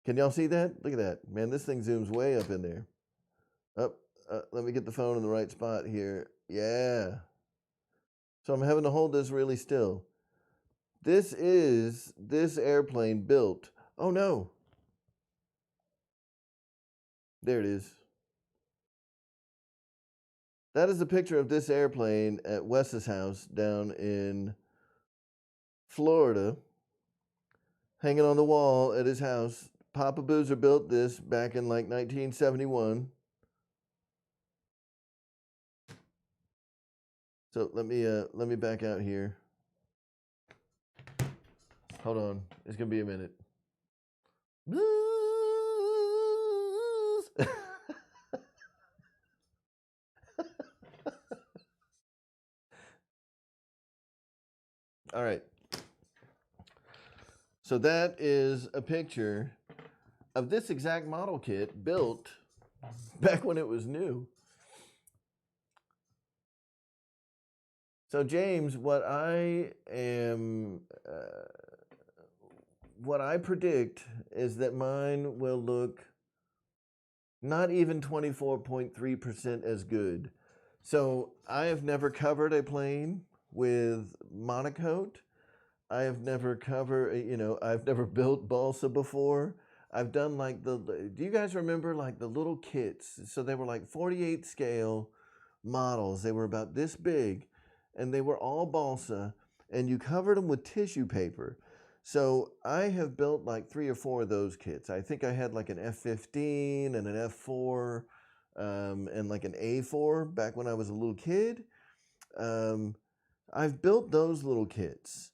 Can y'all see that? Look at that. Man, this thing zooms way up in there. Up. Let me get the phone in the right spot here. Yeah. So I'm having to hold this really still. This is this airplane built. Oh no. There it is. That is a picture of this airplane at Wes's house down in Florida, hanging on the wall at his house. Papa Boozer built this back in like 1971. So let me back out here. Hold on, it's gonna be a minute. All right. So that is a picture of this exact model kit built back when it was new. So James, what I predict is that mine will look not even 24.3% as good. So I have never covered a plane with monocoat. I have never I've never built balsa before. I've done like do you guys remember like the little kits? So they were like 48 scale models. They were about this big and they were all balsa and you covered them with tissue paper. So I have built like 3 or 4 of those kits. I think I had like an F-15 and an F-4 and like an A-4 back when I was a little kid. I've built those little kits.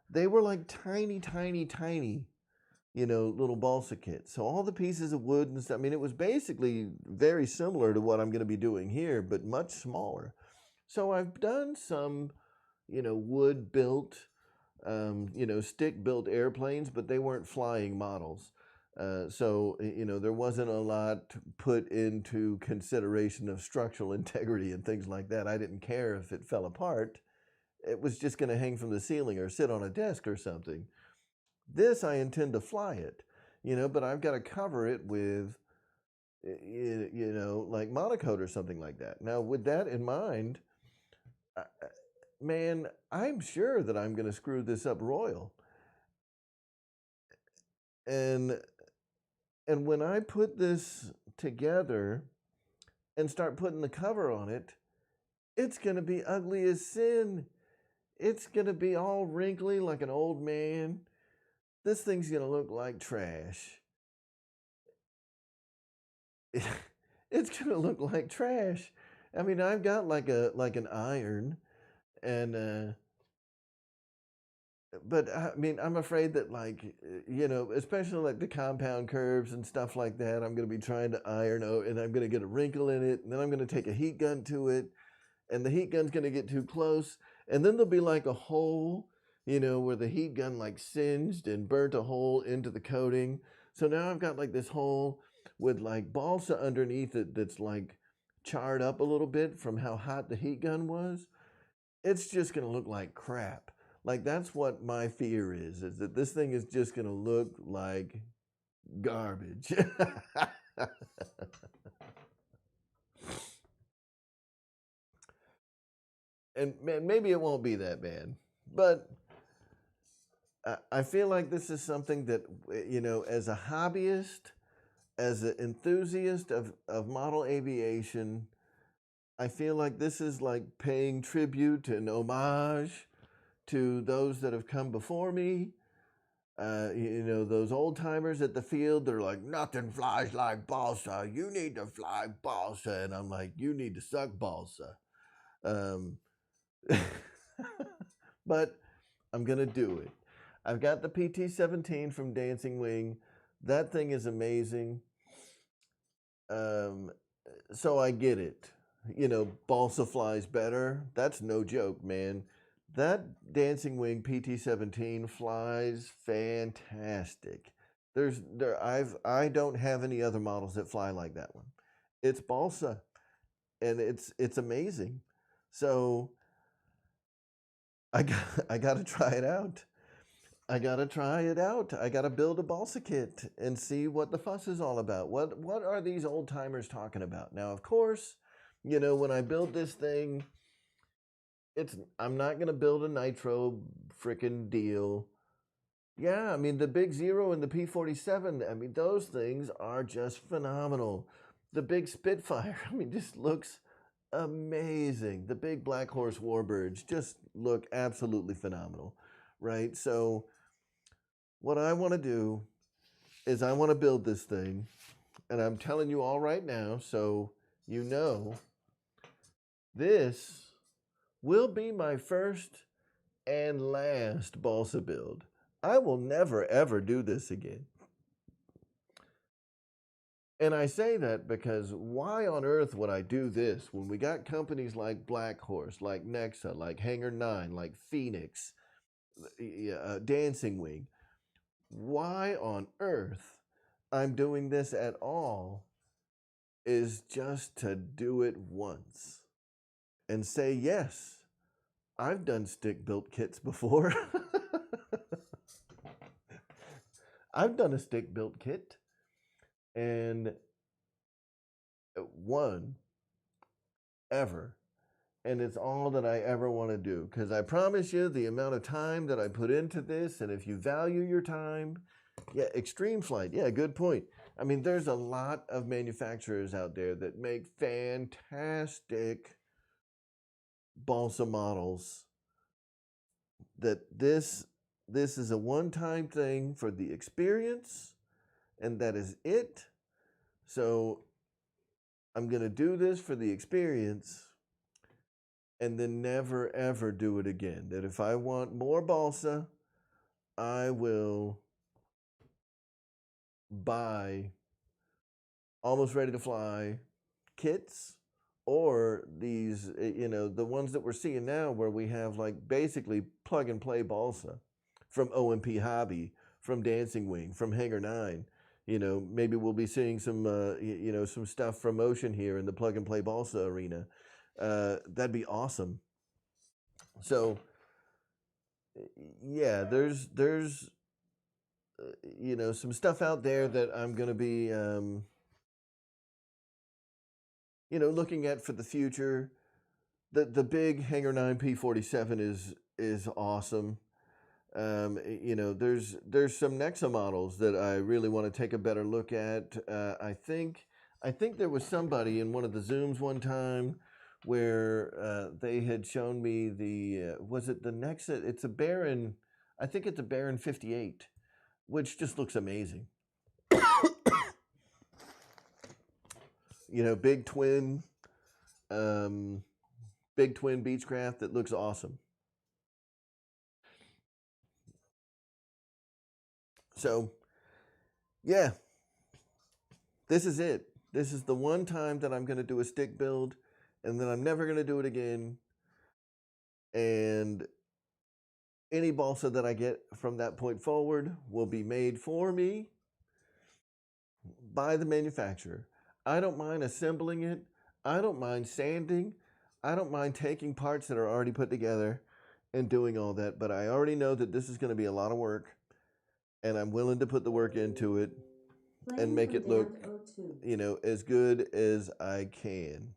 They were like tiny, tiny, tiny, little balsa kits. So all the pieces of wood and stuff, I mean, it was basically very similar to what I'm going to be doing here, but much smaller. So I've done some, wood-built, stick-built airplanes, but they weren't flying models. So there wasn't a lot put into consideration of structural integrity and things like that. I didn't care if it fell apart. It was just going to hang from the ceiling or sit on a desk or something. This, I intend to fly it, but I've got to cover it with, like monocoat or something like that. Now, with that in mind, man, I'm sure that I'm going to screw this up royal. And when I put this together and start putting the cover on it, it's going to be ugly as sin. It's going to be all wrinkly like an old man. This thing's going to look like trash. It's going to look like trash. I mean, I've got like an iron and but I mean, I'm afraid that especially like the compound curves and stuff like that, I'm going to be trying to iron out and I'm going to get a wrinkle in it and then I'm going to take a heat gun to it and the heat gun's going to get too close and then there'll be like a hole, where the heat gun like singed and burnt a hole into the coating. So now I've got like this hole with like balsa underneath it that's like charred up a little bit from how hot the heat gun was. It's just going to look like crap. Like that's what my fear is that this thing is just going to look like garbage. And man, maybe it won't be that bad, but I feel like this is something that, as a hobbyist, as an enthusiast of model aviation, I feel like this is like paying tribute and homage to those that have come before me. Those old timers at the field, they're like, nothing flies like balsa. You need to fly balsa. And I'm like, you need to suck balsa. But I'm going to do it. I've got the PT-17 from Dancing Wing. That thing is amazing. So I get it. Balsa flies better. That's no joke, man. That Dancing Wing PT-17 flies fantastic. I don't have any other models that fly like that one. It's balsa, and it's amazing. So I got to try it out. I gotta try it out. I gotta build a balsa kit and see what the fuss is all about. What are these old timers talking about? Now, of course, you know, when I build this thing, I'm not gonna build a nitro freaking deal. Yeah, I mean the big Zero and the P-47, I mean those things are just phenomenal. The big Spitfire, I mean, just looks amazing. The big Black Horse Warbirds just look absolutely phenomenal, right? So what I want to do is I want to build this thing, and I'm telling you all right now, so you know, this will be my first and last balsa build. I will never ever do this again. And I say that because why on earth would I do this when we got companies like Black Horse, like Nexa, like Hangar 9, like Phoenix, Dancing Wing? Why on earth I'm doing this at all is just to do it once and say, yes, I've done stick-built kits before. I've done a stick-built kit, and one ever. And it's all that I ever want to do. Because I promise you, the amount of time that I put into this, and if you value your time, yeah, Extreme Flight, yeah, good point. I mean, there's a lot of manufacturers out there that make fantastic balsa models. That this is a one-time thing for the experience, and that is it. So I'm going to do this for the experience and then never ever do it again. That if I want more balsa, I will buy almost ready to fly kits, or these, you know, the ones that we're seeing now where we have like basically plug and play balsa from OMP Hobby, from Dancing Wing, from Hangar 9. You know, maybe we'll be seeing some, you know, some stuff from Ocean here in the plug and play balsa arena. That'd be awesome. So, yeah, there's you know, some stuff out there that I'm going to be, you know, looking at for the future. The big Hangar 9 P-47 is awesome. You know, there's some Nexa models that I really want to take a better look at. I think there was somebody in one of the Zooms one time where they had shown me the was it the Nexa? It's a Baron. I think it's a Baron 58, which just looks amazing. You know, big twin Beechcraft that looks awesome. So, yeah, this is it. This is the one time that I'm going to do a stick build, and then I'm never going to do it again. And any balsa that I get from that point forward will be made for me by the manufacturer. I don't mind assembling it. I don't mind sanding. I don't mind taking parts that are already put together and doing all that. But I already know that this is going to be a lot of work, and I'm willing to put the work into it and make it look, you know, as good as I can.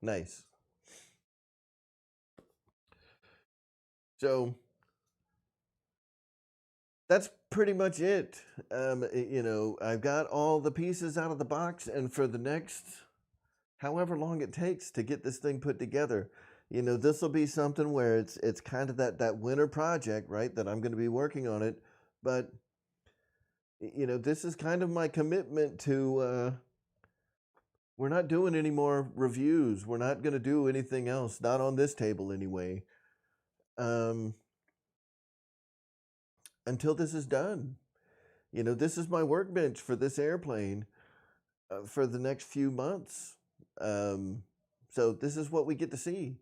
Nice. So that's pretty much it. You know, I've got all the pieces out of the box, and for the next however long it takes to get this thing put together, you know, this will be something where it's kind of that winter project, right? That I'm going to be working on it, but you know, this is kind of my commitment to. We're not doing any more reviews. We're not going to do anything else. Not on this table, anyway. Until this is done. You know, this is my workbench for this airplane for the next few months. So this is what we get to see,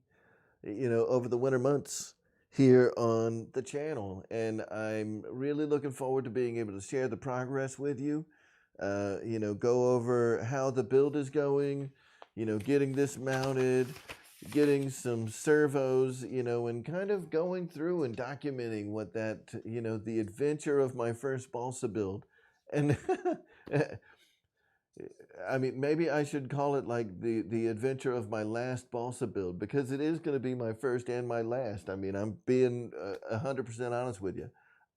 you know, over the winter months here on the channel. And I'm really looking forward to being able to share the progress with you. You know, go over how the build is going, you know, getting this mounted, getting some servos, you know, and kind of going through and documenting what that, you know, the adventure of my first balsa build. And I mean, maybe I should call it like the adventure of my last balsa build, because it is going to be my first and my last. I mean, I'm being 100% honest with you.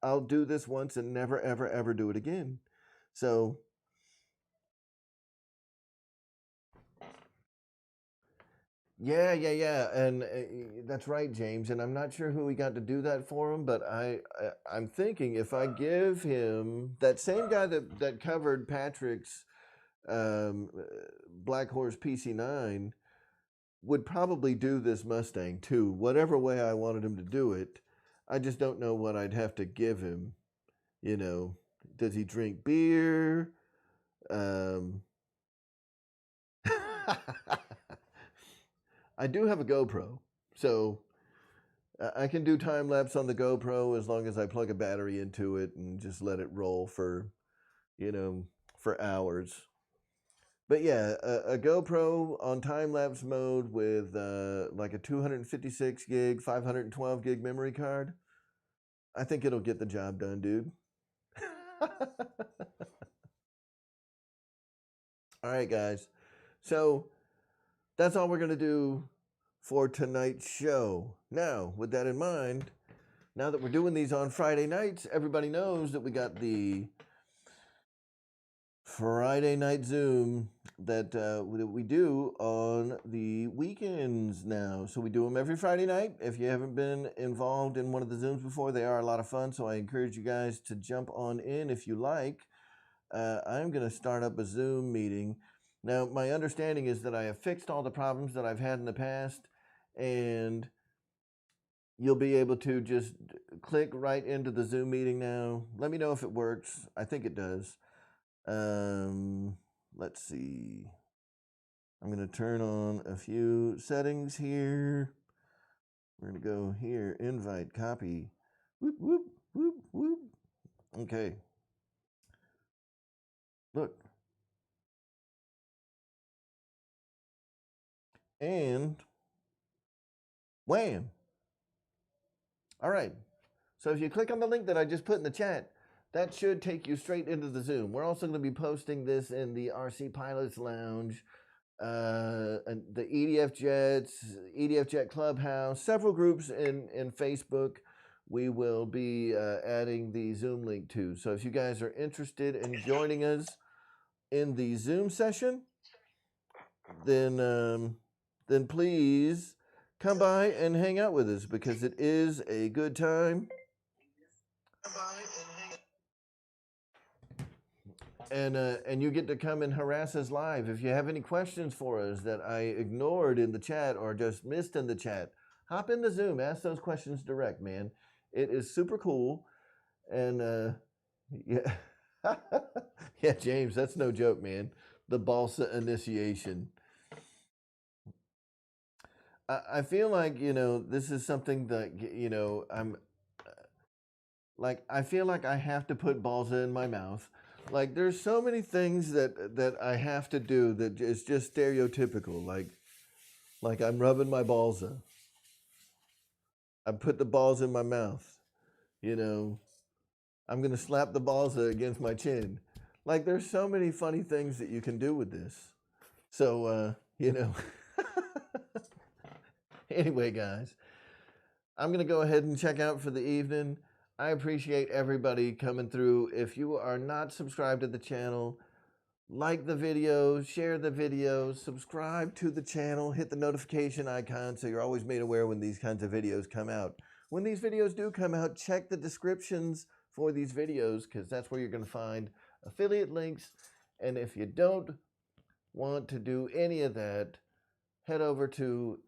I'll do this once and never, ever, ever do it again. So, yeah, and that's right, James. And I'm not sure who we got to do that for him, but I'm thinking if I give him that same guy that covered Patrick's um, Black Horse PC9 would probably do this Mustang too, whatever way I wanted him to do it. I just don't know what I'd have to give him. You know, does he drink beer? Um, I do have a GoPro, so I can do time lapse on the GoPro as long as I plug a battery into it and just let it roll for, you know, for hours. But yeah, a GoPro on time lapse mode with like a 256 gig, 512 gig memory card. I think it'll get the job done, dude. All right, guys. So that's all we're going to do for tonight's show. Now, with that in mind, now that we're doing these on Friday nights, everybody knows that we got the Friday night Zoom that we do on the weekends now. So we do them every Friday night. If you haven't been involved in one of the Zooms before, they are a lot of fun. So I encourage you guys to jump on in if you like. I'm going to start up a Zoom meeting. Now, my understanding is that I have fixed all the problems that I've had in the past, and you'll be able to just click right into the Zoom meeting now. Let me know if it works. I think it does. Let's see. I'm going to turn on a few settings here. We're going to go here, invite, copy. Whoop, whoop, whoop, whoop. Okay. Look. And wham. All right. So if you click on the link that I just put in the chat, that should take you straight into the Zoom. We're also going to be posting this in the RC Pilots Lounge, and the EDF Jets, EDF Jet Clubhouse, several groups in Facebook. We will be adding the Zoom link to. So if you guys are interested in joining us in the Zoom session, then please come by and hang out with us, because it is a good time. And you get to come and harass us live. If you have any questions for us that I ignored in the chat or just missed in the chat, hop in the Zoom, ask those questions direct, man. It is super cool. And yeah, yeah, James, that's no joke, man. The Balsa initiation. I feel like, you know, this is something that, you know, I feel like I have to put balsa in my mouth. Like, there's so many things that I have to do that is just stereotypical. Like I'm rubbing my balsa. I put the balls in my mouth. You know, I'm gonna slap the balsa against my chin. Like, there's so many funny things that you can do with this. So you know. Anyway, guys, I'm gonna go ahead and check out for the evening. I appreciate everybody coming through. If you are not subscribed to the channel, like the videos, share the videos, subscribe to the channel, hit the notification icon so you're always made aware when these kinds of videos come out. When these videos do come out, check the descriptions for these videos, because that's where you're going to find affiliate links. And if you don't want to do any of that, head over to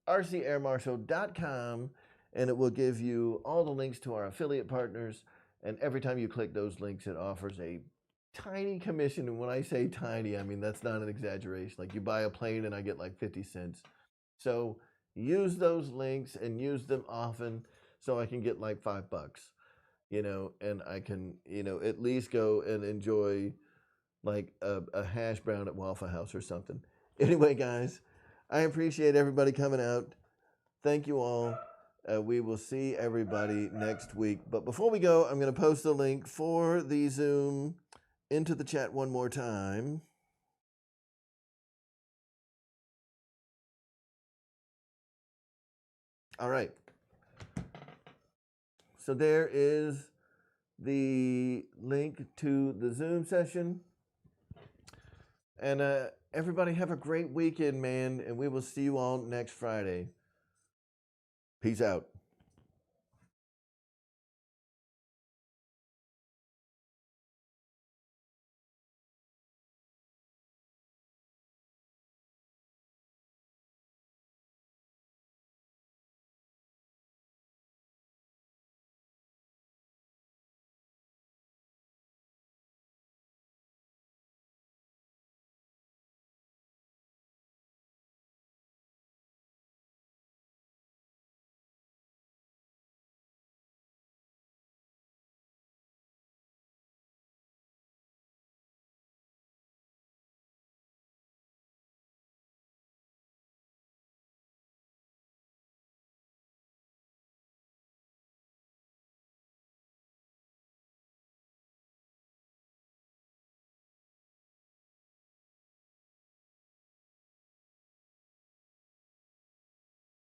rcairmarshal.com, and it will give you all the links to our affiliate partners. And every time you click those links, it offers a tiny commission. And when I say tiny, I mean that's not an exaggeration. Like, you buy a plane and I get like 50 cents. So use those links and use them often so I can get like $5, you know, and I can, you know, at least go and enjoy like a hash brown at Waffle House or something. Anyway, guys, I appreciate everybody coming out. Thank you all. We will see everybody next week. But before we go, I'm going to post a link for the Zoom into the chat one more time. All right. So there is the link to the Zoom session. And everybody have a great weekend, man. And we will see you all next Friday. Peace out.